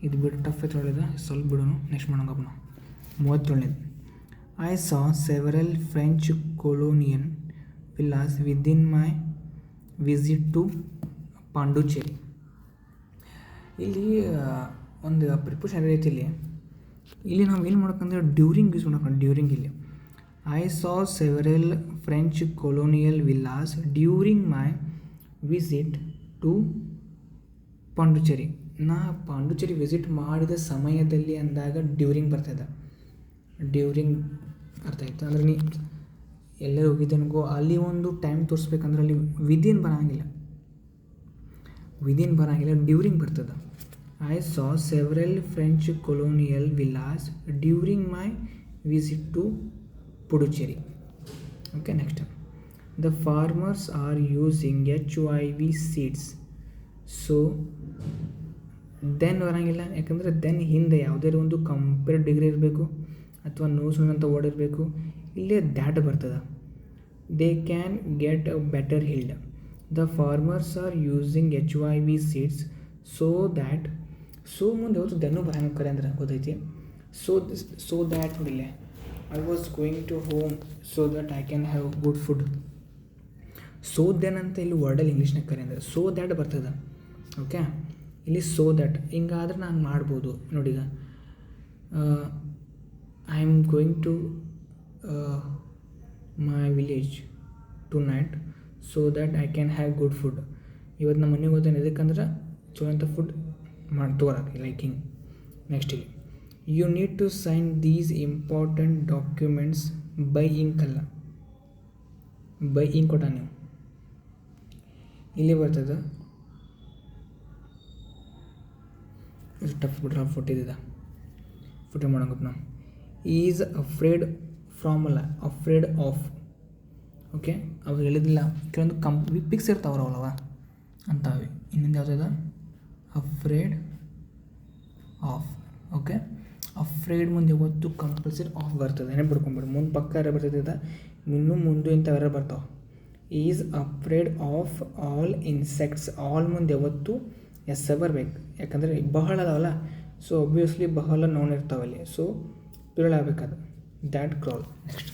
ಇದು ಬಿಟ್ಟು ಟಫ್ ಐತೆ ಒಳ್ಳೆದ, ಸ್ವಲ್ಪ ಬಿಡೋನು. ನೆಕ್ಸ್ಟ್ ಮಾಡೋಂಗಪ್ಪ ನಾವು 37ನೇದು. I saw several French colonial villas within my visit to Pondicherry. ಇಲ್ಲಿ ಒಂದು ಪ್ರಿಪೋಷನ್ ಐತಿ. ಇಲ್ಲಿ ನಾವು ಏನು ಮಾಡ್ಬೇಕಂದ್ರೆ ಡ್ಯೂರಿಂಗ್ ಯೂಸ್ ಮಾಡ್ಕೊಂಡು. ಡ್ಯೂರಿಂಗ್ ಇಲ್ಲಿ I saw several French colonial villas during my visit to Pondicherry. ನಾ ಪಾಂಡುಚೇರಿ ವಿಸಿಟ್ ಮಾಡಿದ ಸಮಯದಲ್ಲಿ ಅಂದಾಗ ಡ್ಯೂರಿಂಗ್ ಬರ್ತದೆ. ಡ್ಯೂರಿಂಗ್ ಅರ್ಥ ಆಯ್ತು ಅಂದರೆ ನೀ ಎಲ್ಲೇ ಹೋಗಿದ್ದೆನಗೋ ಅಲ್ಲಿ ಒಂದು ಟೈಮ್ ತೋರಿಸ್ಬೇಕಂದ್ರೆ ಅಲ್ಲಿ ವಿದಿನ್ ಬರೋಂಗಿಲ್ಲ, ಡ್ಯೂರಿಂಗ್ ಬರ್ತದೆ. I saw several French colonial villas during my visit to Puducherry. Okay, next the farmers are using HIV seeds. So then ಬರೋಂಗಿಲ್ಲ, ಯಾಕಂದರೆ ದೆನ್ ಹಿಂದೆ ಯಾವುದೇ ಒಂದು ಕಂಪೇರ್ಡ್ ಡಿಗ್ರಿ ಇರಬೇಕು ಅಥವಾ ನೋಸ್ ಅಂತ ವರ್ಡ್ ಇರಬೇಕು. ಇಲ್ಲೇ ದ್ಯಾಟ್ ಬರ್ತದೆ. They can get a better yield. The farmers are using HIV seeds so that. So ಮುಂದೆ ಯಾವತ್ತು ದೆನ್ನು ಬರೋಂಗೆ ಕರೆ ಅಂದ್ರೆ ಗೊತ್ತೈತಿ. ಸೊ ದ್ಯಾಟ್ ನೋಡಿಲ್ಲ, I was going to home so that I can have good food. So then ಅಂತ ಇಲ್ಲಿ ವರ್ಡಲ್ಲಿ ಇಂಗ್ಲೀಷ್ನಾಗ ಕರೆ ಅಂದರೆ ಸೊ ದ್ಯಾಟ್ ಬರ್ತದೆ. ಓಕೆ, ಇಲ್ಲಿ ಸೊ ದ್ಯಾಟ್ ಹಿಂಗಾದ್ರೆ ನಾನು ಮಾಡ್ಬೋದು ನೋಡೀಗ. I am going to my village tonight so that I can have good food. ಇವತ್ತು ನಮ್ಮ ಮನೆಗೆ ಹೋಗ್ತೇನೆ, ಎದಕ್ಕಂದ್ರೆ ಚಲೋ ಅಂತ ಫುಡ್ ತೋರಕ್ಕೆ ಲೈಕ್ ಹಿಂಗೆ. ನೆಕ್ಸ್ಟ್ ಇಲ್ಲಿ you need to sign these important documents by ink ಅಲ್ಲ, ಬೈ ಇಂಕ್ ಕೊಟ್ಟ ನೀವು. ಇಲ್ಲಿ ಬರ್ತದೆ ಟಫ್ ಬಿಡ್ರೆ ಫುಟ್ಟಿದ್ದ ಫುಟಿ ಮಾಡೋಂಗಪ್ಪ ನಾವು. ಈಸ್ ಅಫ್ರೇಡ್ ಫ್ರಾಮ್ ಅಲ್ಲ, ಅಫ್ರೇಡ್ ಆಫ್. ಓಕೆ, ಅವ್ರು ಹೇಳಿದಿಲ್ಲ ಕೆಲವೊಂದು ಪಿಕ್ಸ್ ಇರ್ತಾವ್ರವಲ್ಲವ ಅಂತಾವೆ. ಇನ್ನೊಂದು ಯಾವುದದ ಅಫ್ರೇಡ್ ಆಫ್. ಓಕೆ, ಅಫ್ರೇಡ್ ಮುಂದೆ ಯಾವತ್ತು ಕಂಪಲ್ಸರಿ ಆಫ್ ಬರ್ತದೆ, ನೆನಪು ಬಿಡ್ಕೊಂಬಿಡು. ಮುಂದೆ ಪಕ್ಕ ಯಾರು ಬರ್ತೈತೆ, ಇನ್ನೂ ಮುಂದೆ ಇಂಥವೆಲ್ಲ ಬರ್ತಾವೆ. Is afraid of all insects. All ಮುಂದೆ ಯಾವತ್ತು ಎಸ್ ಬರಬೇಕು, ಯಾಕಂದರೆ ಬಹಳ ಅದಾವಲ್ಲ. ಸೊ ಒಬ್ವಿಯಸ್ಲಿ ಬಹಳ ನೋನ್ ಇರ್ತಾವಲ್ಲಿ, ಸೊ ಪ್ಯೂರಲ್ ಆಗಬೇಕದು. That crawl. Next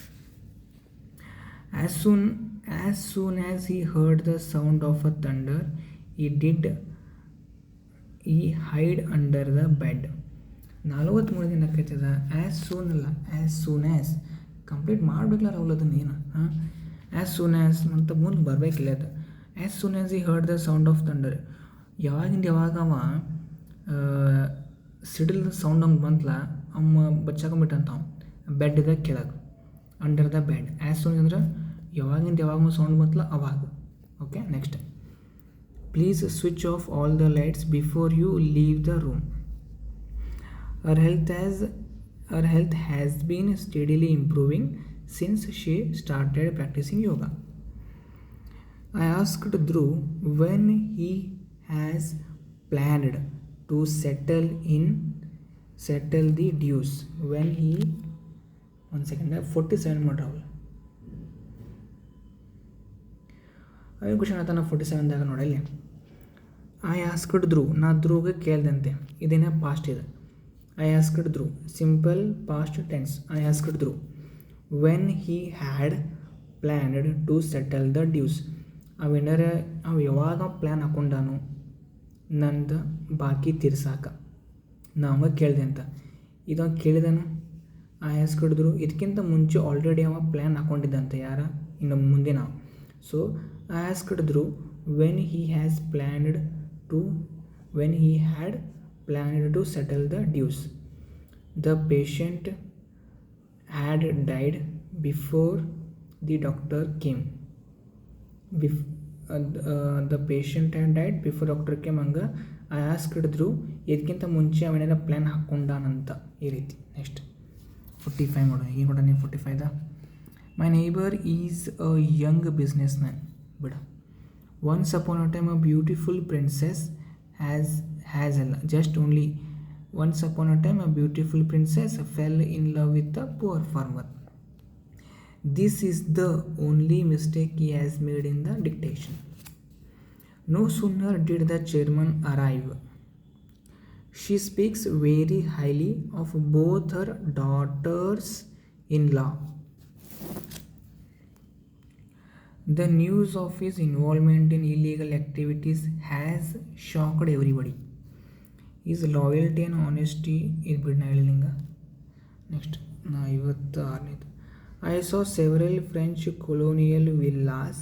as soon as he heard the sound of a thunder he hide under the bed. 43 ದಿನ ಆಕೈತದ. ಆ್ಯಸ್ ಸೂನ್ ಅಲ್ಲ, ಆ್ಯಸ್ ಸೂನ್ ಆ್ಯಸ್ ಕಂಪ್ಲೀಟ್ ಮಾಡಬೇಕಲ್ಲ ರಾಹುಲ್ ಅದನ್ನು. ಏನು ಆ್ಯಸ್ ಸೂನ್ ಆ್ಯಸ್ ಅಂತ ಮುಂದೆ ಬರಬೇಕಿಲ್ಲ ಅದು. ಆ್ಯಸ್ ಸೂನ್ ಆ್ಯಸ್ ಈ heard the sound of thunder. ಯಾವಾಗ ಅವ ಸಿಡಿಲ್ ಸೌಂಡ್ ಹಂಗೆ ಬಂತಲ್ಲ, ಅಮ್ಮ ಬಚ್ಚಾಕೊಂಬಿಟ್ಟಂತ ಬೆಡ್ದ ಕೆಳಗೆ, under the bed. As soon ಅಂದ್ರೆ ಯಾವಾಗ ಸೌಂಡ್ ಬಂತಲ್ಲ ಅವಾಗ. Okay, next please switch off all the lights before you leave the room. Her health has been steadily improving since she started practicing yoga. I asked Dhruv when he has planned to settle the dues. When he 47 ಮಾಡ್ರವಲ್ಲ ಅವನು question ಆತನ 47ದಾಗ ನೋಡಲ್ಲಿ. I asked Dhruv, ನಾ ಧ್ರುವ್ಗೆ ಕೇಳ್ದಂತೆ. ಇದೇನೇ past ಇದೆ. I asked Dhruv, simple past tense. I asked Dhruv when he had planned to settle the dues. ಅವ ಯಾವಾಗ plan ಹಾಕ್ಕೊಂಡಾನು ನಂದು ಬಾಕಿ ತೀರ್ಸಾಕ. ನಾವು ಕೇಳಿದೆ ಅಂತ ಇದು ಕೇಳಿದನು. ಐ ಆಸ್ಕ್ಡ್ Dhruv ಇದಕ್ಕಿಂತ ಮುಂಚೆ ಆಲ್ರೆಡಿ ಅವ ಪ್ಲ್ಯಾನ್ ಹಾಕ್ಕೊಂಡಿದ್ದಂತೆ. ಯಾರ ಇನ್ನು ಮುಂದೆ ನಾವು. So I asked Dhruv when he had planned to settle the dues. The patient had died before the doctor came. The patient had died before doctor came. ಹಂಗೆ I asked Dhruv ಇದಕ್ಕಿಂತ ಮುಂಚೆ ಅವನೇನ plan ಹಾಕ್ಕೊಂಡಾನಂತ ಈ ರೀತಿ. Next 45 ನೋಡೋಣ. ಏನು ಕೊಡ ನೀವು 45ದ. My neighbour is a young business man. ಬಿಡ. Once upon a time a beautiful princess Once upon a time, a beautiful princess fell in love with a poor farmer. This is the only mistake he has made in the dictation. No sooner did the chairman arrive. She speaks very highly of both her daughters-in-law. The news of his involvement in illegal activities has shocked everybody. His loyalty and honesty is ಬಿಡ್ನ ಹೇಳಿಂಗ. Next 56ನೇದು. I saw several French colonial villas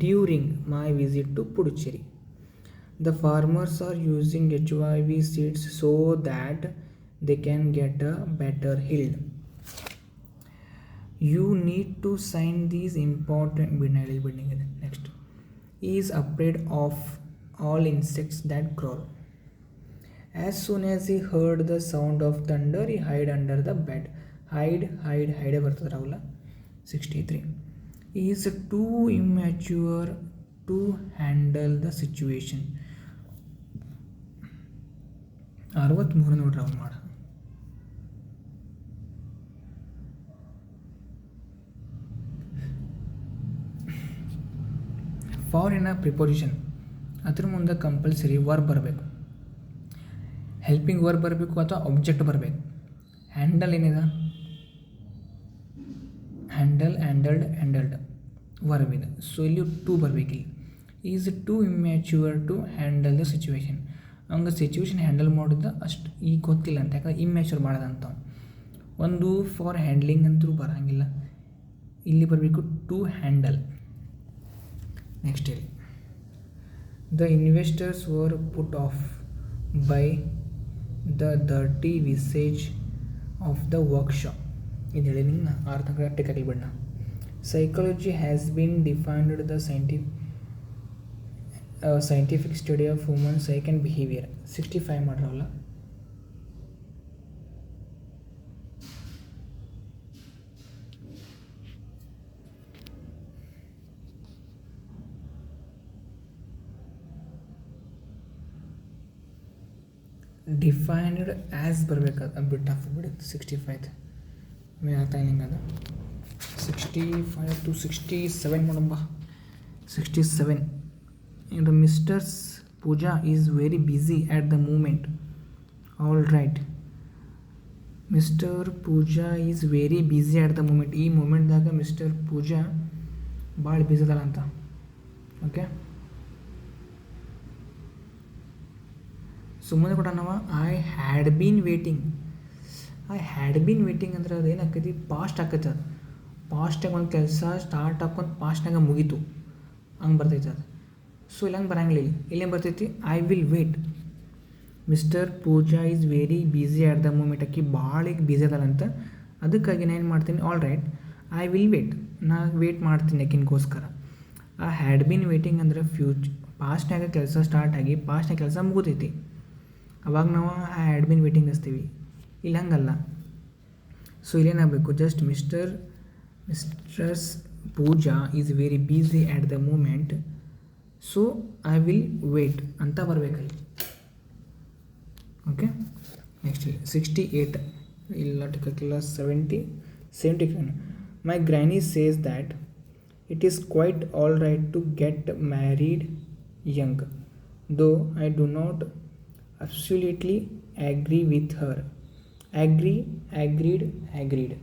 during my visit to Puducherry. The farmers are using HIV seeds so that they can get a better yield. You need to sign these important bidding. Next. He is afraid of all insects that crawl. As soon as he heard the sound of thunder, he hid under the bed. Hide ಬರ್ತದೆ Rahul 63. He is too immature to handle the situation. 63 ನೋಡ್ರಿ ಅವ್ನು ಮಾಡ. For in a preposition ಅದ್ರ ಮುಂದೆ compulsory verb ಬರಬೇಕು, helping verb ಬರಬೇಕು ಅಥವಾ object ಬರಬೇಕು. ಹ್ಯಾಂಡಲ್ ಏನಿದೆ, ಹ್ಯಾಂಡಲ್ಡ್ ವರ್ಬ್ ಇದೆ. ಸೊ ಇಲ್ಲಿ ಟು ಬರಬೇಕಿಲ್ಲ. Is too immature to handle the situation. ಹಂಗೆ ಸಿಚುವೇಶನ್ ಹ್ಯಾಂಡಲ್ ಮಾಡೋದು ಅಷ್ಟು ಈಗ ಗೊತ್ತಿಲ್ಲ ಅಂತ, ಯಾಕಂದ್ರೆ ಇಮ್ಯಾಚ್ಯೂರ್ ಮಾಡೋದಂತ. ಒಂದು ಫಾರ್ ಹ್ಯಾಂಡ್ಲಿಂಗ್ ಅಂತೂ ಬರೋಂಗಿಲ್ಲ, ಇಲ್ಲಿ ಬರಬೇಕು ಟು ಹ್ಯಾಂಡಲ್. ನೆಕ್ಸ್ಟ್ ಇಲ್ಲಿ the investors were put off by the dirty visage of the workshop. ಇದು ಹೇಳಿ ನಿಂಗೆ ಅರ್ಥ ಟಿಕಾಗಿ ಬಿಡೋಣ. Psychology has been defined the scientific study of human psyche and behaviour. 65 ಮಾಡ್ರವಲ್ಲ. ಡಿಫೈನ್ಡ್ ಆ್ಯಸ್ ಬರಬೇಕಾದ ಬಿಟ್ಟು ಹಾಕ್ಬಿಡುತ್ತೆ 65 ಆಗ್ತಾ ಹಿಂಗೆ ಅದು 65 to 67 ಮಾಡಂಬ. 67 the Mrs. Pooja is very busy at the moment. All right, Mr. Pooja is very busy at the moment. ಈ ಮೂಮೆಂಟ್ದಾಗ mister ಪೂಜಾ ಭಾಳ busy ಅದಲ್ಲ ಅಂತ. ಓಕೆ, ಸುಮ್ಮನೆ ಕೂಡ ನಾವು ಐ ಹ್ಯಾಡ್ ಬೀನ್ ವೇಟಿಂಗ್ ಅಂದ್ರೆ ಅದು ಏನಾಕೈತಿ, ಪಾಸ್ಟ್ ಆಕೈತೆ. ಅದು ಪಾಸ್ಟಾಗ ಒಂದು ಕೆಲಸ ಸ್ಟಾರ್ಟ್ ಹಾಕೊಂಡು ಪಾಸ್ಟ್ನಾಗ ಮುಗೀತು ಹಂಗೆ ಬರ್ತೈತೆ ಅದು. ಸೊ ಇಲ್ಲಿ ಹಂಗೆ ಬರಂಗಿಲ್ಲ. ಇಲ್ಲೇನು ಬರ್ತೈತಿ, I will wait. Mister Pooja is very busy at the moment. ಆಕಿ ಭಾಳ ಈಗ ಬ್ಯುಸಿ ಅದಲ್ಲಂತ, ಅದಕ್ಕಾಗಿ ನಾನು ಏನು ಮಾಡ್ತೀನಿ, all right I will wait, ನಾ ವೇಟ್ ಮಾಡ್ತೀನಿ ಆಕಿನ್ಗೋಸ್ಕರ. ಆ ಹ್ಯಾಡ್ ಬೀನ್ ವೇಟಿಂಗ್ ಅಂದ್ರೆ ಪಾಸ್ಟ್ನಾಗ ಕೆಲಸ ಸ್ಟಾರ್ಟ್ ಆಗಿ ಪಾಸ್ಟ್ನಾಗ ಕೆಲಸ ಮುಗಿತೈತಿ, ಅವಾಗ ನಾವು ಆ ಹ್ಯಾಡ್ ಬೀನ್ ವೇಟಿಂಗ್ ಹಚ್ತೀವಿ. ಇಲ್ಲಿ ಹಂಗಲ್ಲ. ಸೊ ಇಲ್ಲೇನಾಗಬೇಕು, just mistress Pooja is very busy at the moment, so I will wait ಅಂತ ಬರಬೇಕಲ್ಲಿ. ಓಕೆ, ನೆಕ್ಸ್ಟ್ 68 ಇಲ್ಲ ಟಿಕ್ಕಿಲ್ಲ. 75 my granny says that it is quite all right to get married young, though I do not absolutely agree with her. Agreed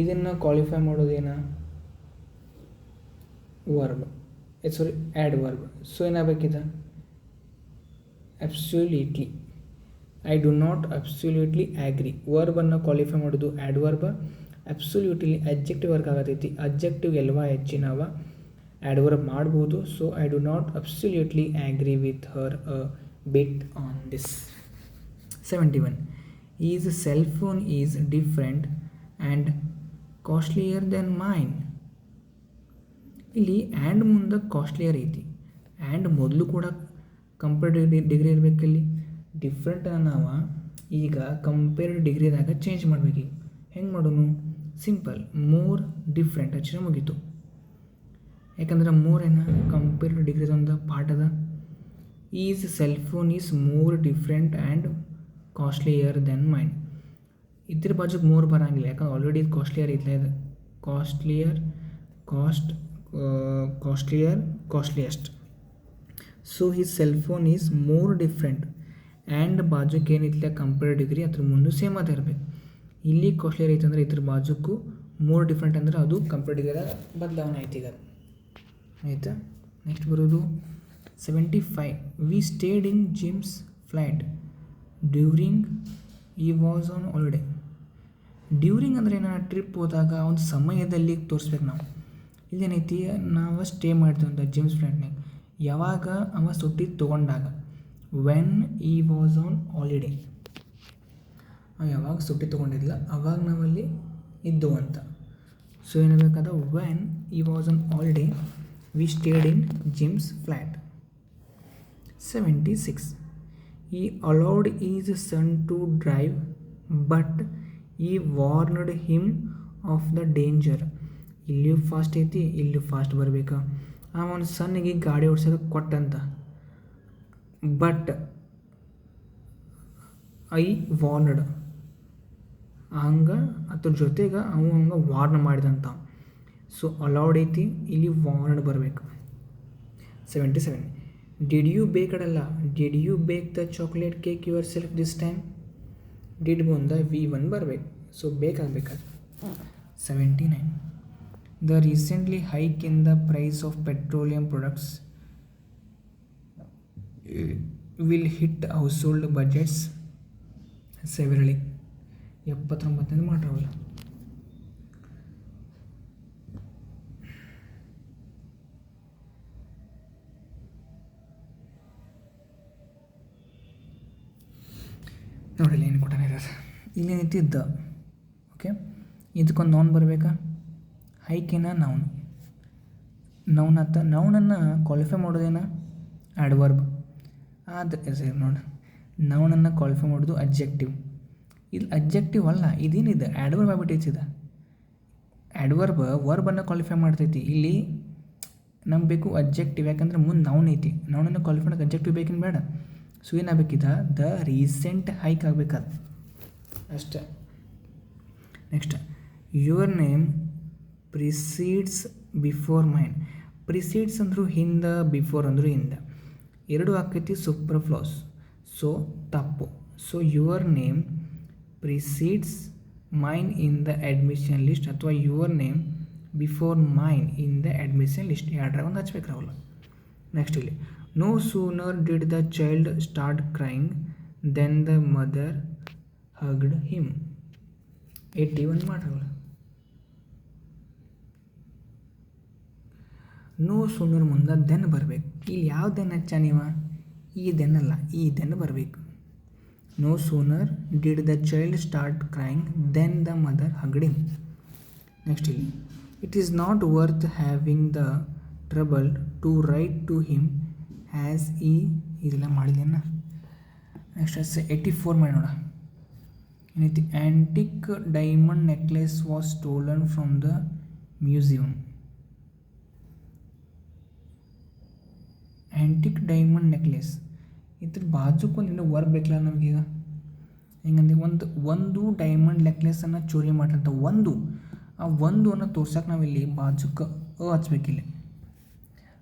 ಇದನ್ನು qualify ಮಾಡೋದೇನ, verb, adverb. So ಏನಾಗಬೇಕಿದೆ, absolutely. I do not absolutely agree. ವರ್ಬನ್ನು qualify ಮಾಡೋದು adverb. Absolutely objective work ಆಗತೈತಿ. Objective ಎಲ್ವಾ ಹೆಚ್ಚಿನವ adverb ಮಾಡ್ಬೋದು. So I do not absolutely agree with her a bit on this. 71 is cell phone is different and costlier than mine. ಇಲ್ಲಿ and ಮುಂದೆ costlier ಐತಿ. And ಮೊದಲು ಕೂಡ compared degree ಇರಬೇಕಲ್ಲಿ. Different ನಾವು ಈಗ ಕಂಪೇರ್ಡ್ ಡಿಗ್ರಿದಾಗ ಚೇಂಜ್ ಮಾಡಬೇಕು. ಈಗ ಹೆಂಗೆ ಮಾಡೋನು, ಸಿಂಪಲ್, ಮೋರ್ ಡಿಫ್ರೆಂಟ್ ಹಚ್ಚಿನ ಮುಗೀತು. ಯಾಕಂದ್ರೆ ಮೋರ್ ಕಂಪೇರ್ಡ್ ಡಿಗ್ರಿದೊಂದು ಪಾಠ ಅದ. Is cell phone is more different and costlier than mine. ಇದ್ರ ಬಾಜುಗೆ ಮೋರ್ ಬರೋಂಗಿಲ್ಲ, ಯಾಕಂದ್ರೆ ಆಲ್ರೆಡಿ ಇದು ಕಾಸ್ಟ್ಲಿಯರ್ ಐತಲ್ಲ. ಇದು costliest. So his cell phone is more different and ಬಾಜುಕ್ಕೆ ಏನಿಲ್ಲ ಕಂಪೇರ್ಡ್ ಡಿಗ್ರಿ ಅದ್ರ ಮುಂದೆ ಸೇಮ್ ಅದ ಇರಬೇಕು. ಇಲ್ಲಿ ಕಾಸ್ಟ್ಲಿಯರ್ ಐತೆ ಅಂದ್ರೆ ಇದ್ರ ಬಾಜುಕ್ಕೂ ಮೋರ್ ಡಿಫ್ರೆಂಟ್ ಅಂದ್ರೆ ಅದು ಕಂಪೇರ್ಡ್ ಡಿಗ್ರಿ ಬದಲಾವಣೆ ಐತಿ ಈಗ. ಆಯಿತಾ, ನೆಕ್ಸ್ಟ್ ಬರೋದು 75 we stayed in Jim's flat during he was on holiday. During ಅಂದರೆ ಏನೋ ಟ್ರಿಪ್ ಹೋದಾಗ ಒಂದು ಸಮಯದಲ್ಲಿ ತೋರಿಸ್ಬೇಕು ನಾವು. ಇಲ್ಲೇನೈತಿ, ನಾವು ಸ್ಟೇ ಮಾಡ್ತೀವಿ ಅಂತ ಜಿಮ್ಸ್ ಫ್ಲೈಟ್ನಾಗ. ಯಾವಾಗ ಅವ ಸುಟ್ಟಿ ತೊಗೊಂಡಾಗ, when he was on holiday, ಯಾವಾಗ ಸುಟ್ಟಿ ತೊಗೊಂಡಿದ್ಲ ಅವಾಗ ನಾವಲ್ಲಿ ಇದ್ದು ಅಂತ. ಸೊ ಏನಾಗಬೇಕಾದ when he was on holiday we stayed in Jim's flat. 76. He allowed his son to drive, but he warned him of the danger. ಇಲ್ಲಿಯೂ ಫಾಸ್ಟ್ ಐತಿ, ಇಲ್ಲಿಯೂ ಫಾಸ್ಟ್ ಬರಬೇಕಾ. ಅವನ ಸನ್ನಿಗೆ ಗಾಡಿ ಓಡ್ಸೋಕೆ ಕೊಟ್ಟಂತ, ಬಟ್ ಐ ವಾರ್ನಡ್, ಹಂಗೆ ಅದ್ರ ಜೊತೆಗೆ ಅವ ಹಂಗೆ ವಾರ್ನ್ ಮಾಡಿದಂತ. ಸೊ ಅಲೌಡ್ ಐತಿ, ಇಲ್ಲಿ ವಾರ್ನಡ್ ಬರಬೇಕು. 77. ಡಿಡ್ ಯು ಬೇಕ್ ಅಡಲ್ಲ, did you bake the chocolate cake yourself this time. Did ಮುಂದ V1 ಬರಬೇಕು, ಸೊ ಬೇಕಾಗಬೇಕಾದ್ರೆ. 79. The recently hike in the price of petroleum products will hit household budgets severely. 79 ಮಾಡ್ರವಲ್ಲ. ನೋಡಿಲ್ಲ ಏನು ಕೊಟ್ಟಾನಿರೋದು, ಇಲ್ಲೇನೈತಿ the. Okay, ಇದಕ್ಕೊಂದು ನೌನ್ ಬರಬೇಕಾ. ಹೈಕಿನ ನೌನ್ ಆತ. ನೌನನ್ನು ಕ್ವಾಲಿಫೈ ಮಾಡೋದೇನ ಆಡ್ವರ್ಬ್. ಆದರೆ ನೋಡಿ, ನೌನನ್ನು ಕ್ವಾಲಿಫೈ ಮಾಡೋದು ಅಬ್ಜೆಕ್ಟಿವ್. ಇಲ್ಲಿ ಅಬ್ಜೆಕ್ಟಿವ್ ಅಲ್ಲ, ಇದೇನಿದೆ ಆಡ್ವರ್ಬ್ ಆಗ್ಬಿಟ್ಟೈತಿ. ಇದು ಆಡ್ವರ್ಬ್ ವರ್ಬನ್ನು ಕ್ವಾಲಿಫೈ ಮಾಡ್ತೈತಿ. ಇಲ್ಲಿ ನಮ್ಗೆ ಬೇಕು ಅಬ್ಜೆಕ್ಟಿವ್, ಯಾಕಂದ್ರೆ ಮುಂದೆ ನೌನ್ ಐತಿ. ನೌನನ್ನು ಕ್ವಾಲಿಫೈ ಮಾಡೋಕೆ ಅಬ್ಜೆಕ್ಟಿವ್ ಬೇಕೇನು ಬೇಡ. ಸೊ ಏನಾಗಬೇಕಿದ ದ ರೀಸೆಂಟ್ ಹೈಕ್ ಆಗಬೇಕದು ಅಷ್ಟೇ. Next, your name precedes before mine. Precedes ಅಂದರೂ ಹಿಂದೆ, ಬಿಫೋರ್ ಅಂದರೂ ಹಿಂದೆ, ಎರಡು ಆಕೈತಿ ಸೂಪರ್ಫ್ಲೋಸ್. ಸೊ ತಪ್ಪು. So your name precedes mine in the admission list, ಅಥವಾ your name before mine in the admission list, ಎರಡರಾಗ ಒಂದು ಹಚ್ಬೇಕ್ರವಲ್ಲ. ನೆಕ್ಸ್ಟ್ ಇಲ್ಲಿ, no sooner did the child start crying then the mother hugged him. 81 ಮಾಡ್ರವಲ್ಲ. No sooner ಮುಂದೆ then ಬರಬೇಕು. ಇಲ್ಲಿ ಯಾವ ದೆನ್ ಹಚ್ಚ ನೀವ, ಈ ದೆನ್ ಅಲ್ಲ, ಈ ದೆನ್ ಬರಬೇಕು. No sooner did the child start crying then the mother hugged him. Next ಇಲ್ಲಿ, it is not worth having the trouble to write to him as he. ಇದೆಲ್ಲ ಮಾಡಿದ್ದೇನ. ನೆಕ್ಸ್ಟ್ 84 ಮಾಡಿ ನೋಡ. ಏನೈತಿ, antique diamond necklace was stolen from the museum. Antique diamond necklace, ಇದ್ರ ಬಾಜುಕ್ಕೊಂದು ಇನ್ನೂ work ಬೇಕಲ್ಲ ನಮಗೀಗ. ಹೆಂಗಂದ್ರೆ ಒಂದು ಡೈಮಂಡ್ ನೆಕ್ಲೆಸನ್ನು ಚೋರಿ ಮಾಡಿರಂತ, ಆ ಒಂದು ಅನ್ನು ತೋರ್ಸಕ್ಕೆ ನಾವಿಲ್ಲಿ ಬಾಜುಕ್ಕೆ ಹಚ್ಬೇಕಿಲ್ಲಿ.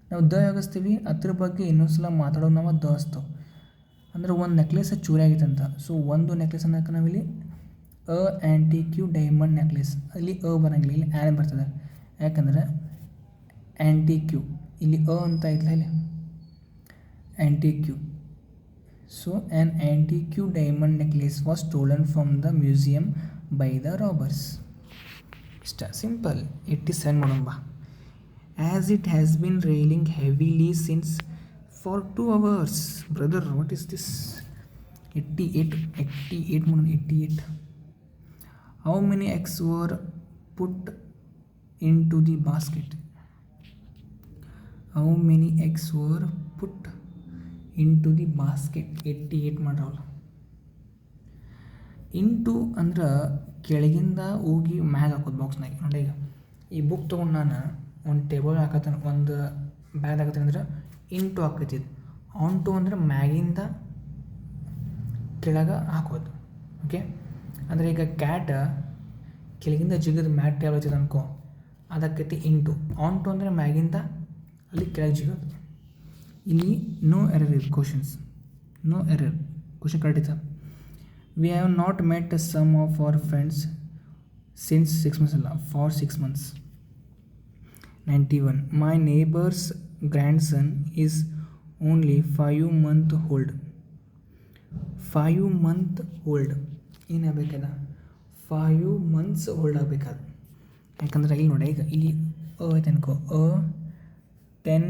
ನಾವು ದ ಯಾಗಿಸ್ತೀವಿ, ಅದ್ರ ಬಗ್ಗೆ ಇನ್ನೊಂದ್ಸಲ ಮಾತಾಡೋದು ನಾವು ದ ಹಚ್ತೇವೆ. ಅಂದ್ರೆ ಒಂದು ನೆಕ್ಲೆಸ್ ಚೂರಿ ಆಗಿತ್ತಂತ. ಸೊ ಒಂದು ನೆಕ್ಲೆಸ್ ಅನ್ನೋಕೆ ನಾವಿಲ್ಲಿ ಆ್ಯಂಟಿಕ್ಯೂ ಡೈಮಂಡ್ ನೆಕ್ಲೆಸ್, ಅಲ್ಲಿ ಬರೋಂಗಿಲ್ಲ, ಇಲ್ಲಿ ಆ್ಯನ್ ಬರ್ತದೆ. ಯಾಕಂದ್ರೆ ಆ್ಯಂಟಿಕ್ಯೂ ಇಲ್ಲಿ ಅಂತ ಐತಲ್ಲ, ಇಲ್ಲಿ antique. So an antique diamond necklace was stolen from the museum by the robbers. ಇಷ್ಟ ಸಿಂಪಲ್. 87 ಮಾಡೋಣ ಬಾ. As it has been raining heavily since for 2 hours. Brother, what is this? 88 ಮಾಡೋಣ. 88. How many eggs were put into the basket? How many eggs were put into the basket? 88 ಮಾಡ್ರವಲ್ಲ. Into ಅಂದ್ರೆ ಕೆಳಗಿಂದ ಹೋಗಿ ಮ್ಯಾಗ ಹಾಕೋದು ಬಾಕ್ಸ್ನಾಗ. ನೋಡಿ, ಈಗ ಈ ಬುಕ್ ತೊಗೊಂಡು ನಾನು ಒಂದು ಟೇಬಲ್ ಹಾಕತ್ತಾನೆ, ಒಂದು ಬ್ಯಾಗ್ ಹಾಕತ್ತೀನಿ ಅಂದ್ರೆ ಇಂಟು ಹಾಕೈತಿದ್ದು. ಆನ್ ಟು ಅಂದರೆ ಮ್ಯಾಗಿಂದ ಕೆಳಗೆ ಹಾಕೋದು. ಓಕೆ, ಅಂದರೆ ಈಗ ಕ್ಯಾಟ್ ಕೆಳಗಿಂದ ಜಿಗಿದು ಮ್ಯಾಟ್ ಟೇಬಲ್ ಹಚ್ಚಿದ ಅನ್ಕೋ, ಅದಕ್ಕೈತಿ ಇಂಟು. ಆನ್ ಟು ಅಂದರೆ ಮ್ಯಾಗಿಂದ ಅಲ್ಲಿ ಕೆಳಗೆ ಜಿಗೋದು. ಇಲ್ಲಿ ನೋ ಎರರ್ ಇದೆ questions, no error. Question correct ಇತ್ತು. We have not met some of our friends since 6 months ಅಲ್ಲ, for 6 months. 91. My neighbor's grandson is only 5 months old. 5 months old ಏನಾಗಬೇಕದ, 5 months old ಆಗಬೇಕಾದ. ಯಾಕಂದ್ರೆ ಇಲ್ಲಿ ನೋಡಿ, ಈಗ ಇಲ್ಲಿ ಐತೆ ಅನ್ಕೋ, 10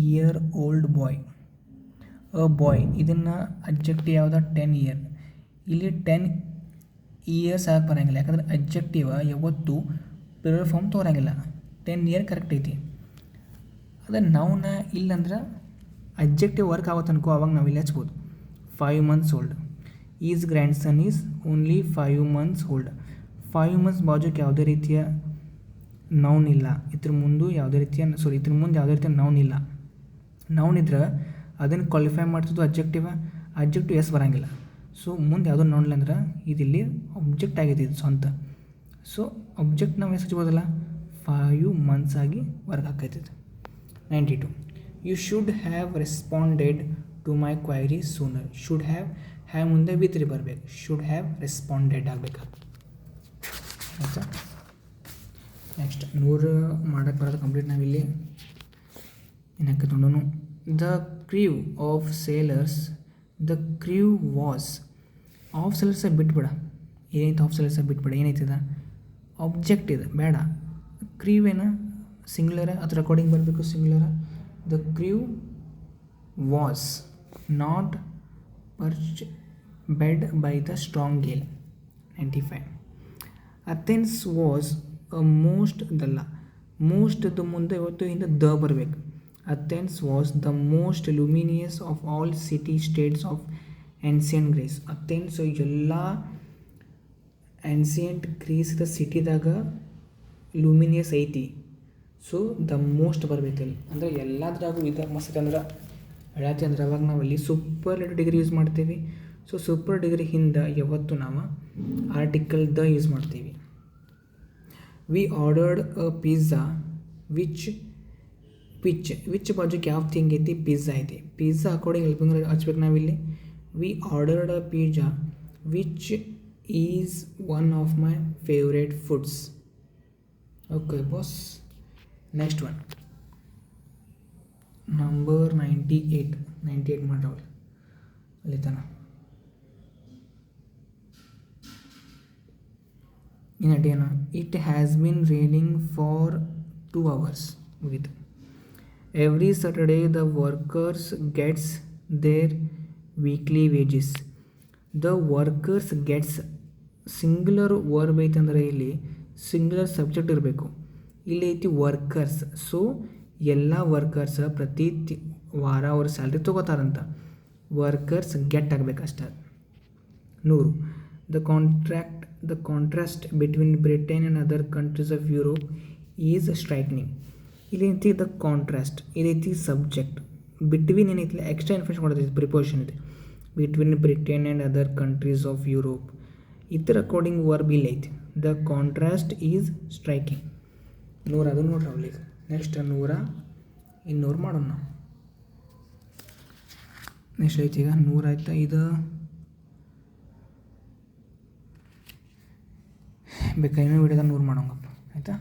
ಇಯರ್ ಓಲ್ಡ್ ಬಾಯ್. ಅ ಬಾಯ್ ಇದನ್ನು ಅಬ್ಜೆಕ್ಟಿವ್ ಯಾವ್ದು 10 ಇಯರ್. ಇಲ್ಲಿ 10 ಇಯರ್ಸ್ ಆಗಿ ಬರೋಂಗಿಲ್ಲ, ಯಾಕಂದ್ರೆ ಅಬ್ಜೆಕ್ಟಿವ್ ಯಾವತ್ತು ಪ್ಲೂರಲ್ ಫಾರ್ಮ್ ತೋರಂಗಿಲ್ಲ. 10 ಇಯರ್ ಕರೆಕ್ಟ್ ಐತಿ. ಅದು ನೌನ ಇಲ್ಲಂದ್ರೆ ಅಬ್ಜೆಕ್ಟಿವ್ ವರ್ಕ್ ಆಗುತ್ತೆ ಅನ್ಕೋ, ಅವಾಗ ನಾವು ಇಲ್ಲಿ ಹಚ್ಬೋದು 5 months old. Is grandson is only 5 months old. 5 months ಬಾಜುಕ್ಕೆ ಯಾವುದೇ ರೀತಿಯ ನೌನ್ ಇಲ್ಲ, ಇದ್ರ ಮುಂದೆ ಯಾವುದೇ ರೀತಿಯ ಇದ್ರ ಮುಂದೆ ಯಾವುದೇ ರೀತಿಯ ನೌನ್ ಇಲ್ಲ. ನೌನ್ ಇದ್ರೆ ಅದನ್ನು ಕ್ವಾಲಿಫೈ ಮಾಡ್ತಿದ್ದು ಅಬ್ಜೆಕ್ಟಿವ್ ಎಸ್ ಬರೋಂಗಿಲ್ಲ. ಸೊ ಮುಂದೆ ಯಾವುದೋ ನೌನ್ ಇಲ್ಲ ಅಂದ್ರೆ ಇದಿಲ್ಲಿ ಅಬ್ಜೆಕ್ಟ್ ಆಗಿದೆ ಇದು ಸ್ವಂತ. ಸೊ ಅಬ್ಜೆಕ್ಟ್ ನಾವು ಎಷ್ಟು ಹಚ್ಬೋದಲ್ಲ, 5 ಮಂತ್ಸ್ ಆಗಿ ವರ್ಕ್ ಆಗ್ತೈತೆ. 92. You should have responded to my query sooner. Should have ಮುಂದೆ ವಿತ್ರಿ ಬರಬೇಕು. ಶುಡ್ ಹ್ಯಾವ್ ರೆಸ್ಪಾಂಡೆಡ್ ಆಗಬೇಕು. ಆಯಿತಾ? ನೆಕ್ಸ್ಟ್ 100 ಮಾಡೋಕ್ಕೆ ಬರೋದು ಕಂಪ್ಲೀಟ್. ನಾವಿಲ್ಲಿ ಏನಕ್ಕೆ ತೊಗೊಂಡು the crew of sailors. The crew was of sailors ಬಿಟ್ಬಿಡ. ಏನೈತೆ ಆಫ್ ಸೇಲರ್ಸ ಬಿಟ್ಬಿಡ. ಏನೈತಿದ ಆಬ್ಜೆಕ್ಟ್ ಇದೆ ಬೇಡ. ಕ್ರೀವ್ ಏನ ಸಿಂಗ್ಯುಲರ, ಅದು ರೆಕಾರ್ಡಿಂಗ್ ಬರಬೇಕು singular. The crew was not perturbed by the strong gale. 95. Athens was a most ದಲ್ಲ. ಮೋಸ್ಟ್ದು ಮುಂದೆ ಇವತ್ತು ಹಿಂದೆ ದ ಬರಬೇಕು. Athens was the most luminous of all city states of ancient Greece. Athens ಎಲ್ಲ ಏನ್ಸಿಯಂಟ್ ಗ್ರೀಸ್ದ ಸಿಟಿದಾಗ ಲುಮಿನಿಯಸ್ ಐತಿ. ಸೊ ದ ಮೋಸ್ಟ್ ಬರಬೇಕಲ್ಲಿ, ಅಂದರೆ ಎಲ್ಲದ್ರಾಗೂ ಇದಾಗ ಮಸ್ತ್ ಅಂದ್ರೆ ಹೇಳತ್ತಿ ಅಂದ್ರೆ ಅವಾಗ ನಾವಲ್ಲಿ ಸೂಪರ್ಲೇಟಿವ್ ಡಿಗ್ರಿ ಯೂಸ್ ಮಾಡ್ತೀವಿ. ಸೊ ಸೂಪರ್ ಡಿಗ್ರಿ ಹಿಂದೆ ಯಾವತ್ತು ನಾವು ಆರ್ಟಿಕಲ್ ದ ಯೂಸ್ ಮಾಡ್ತೀವಿ. We ordered a pizza which ಬಾಜುಕ್ಕೆ ಯಾವ ಥಿಂಗ್ ಐತಿ, ಪಿಜ್ಜಾ ಐತಿ. ಪಿಜ್ಜಾ ಅಕಾರ್ಡಿಂಗ್ ಹೆಲ್ಪಿಂಗ್ ಹಚ್ಬೇಕು ನಾವಿಲ್ಲಿ. We ordered a pizza which is one of my favourite foods. Okay boss. Next one number 98 ಮಾಡ್ರವಲ್ಲ ಅಲ್ಲಿ ತನ. ಇನ್ನೇನು, it has been raining for 2 hours. ಮುಗೀತು. Every Saturday the workers gets their weekly wages. The workers gets singular verb ಐತಂದರೆ ಇಲ್ಲಿ singular subject ಇರಬೇಕು. ಇಲ್ಲಿ ಐತಿ ವರ್ಕರ್ಸ್. ಸೊ ಎಲ್ಲ ವರ್ಕರ್ಸ್ ಪ್ರತಿ ವಾರ ಅವ್ರ ಸ್ಯಾಲ್ರಿ ತೊಗೋತಾರಂತ. ವರ್ಕರ್ಸ್ ಗೆಟ್ ಆಗಬೇಕಷ್ಟೆ. 100. The contrast between Britain and other countries of Europe is striking. ಇಲ್ಲಿ ಐತಿ ದ ಕಾಂಟ್ರಾಸ್ಟ್, ಇದೈತಿ ಸಬ್ಜೆಕ್ಟ್. ಬಿಟ್ವೀನ್ ಏನೈತಿಲ್ಲ ಎಕ್ಸ್ಟ್ರಾ ಇನ್ಫಾರ್ಮೇಷನ್ ಕೊಡೋದೈತಿ, ಪ್ರಿಪೋಷನ್ ಇದೆ. Between Britain and other countries of Europe ಇದರ ಅಕಾರ್ಡಿಂಗ್ ವರ್ಬ್ ಇಲ್ಲಿ ಐತಿ. The contrast is striking. 100 ಅದು ನೋಡ್ರಿ ಅವಳಿಗೆ. ನೆಕ್ಸ್ಟ್ 100 200 ಮಾಡೋಣ ನಾವು. ನೆಕ್ಸ್ಟ್ ಐತಿ ಈಗ 100 ಆಯ್ತಾ. ಇದು ಬೇಕಾ ಇನ್ನೂ ವಿಡಿಯೋದಾಗ 100 ಮಾಡೋಂಗಪ್ಪ ಆಯಿತಾ.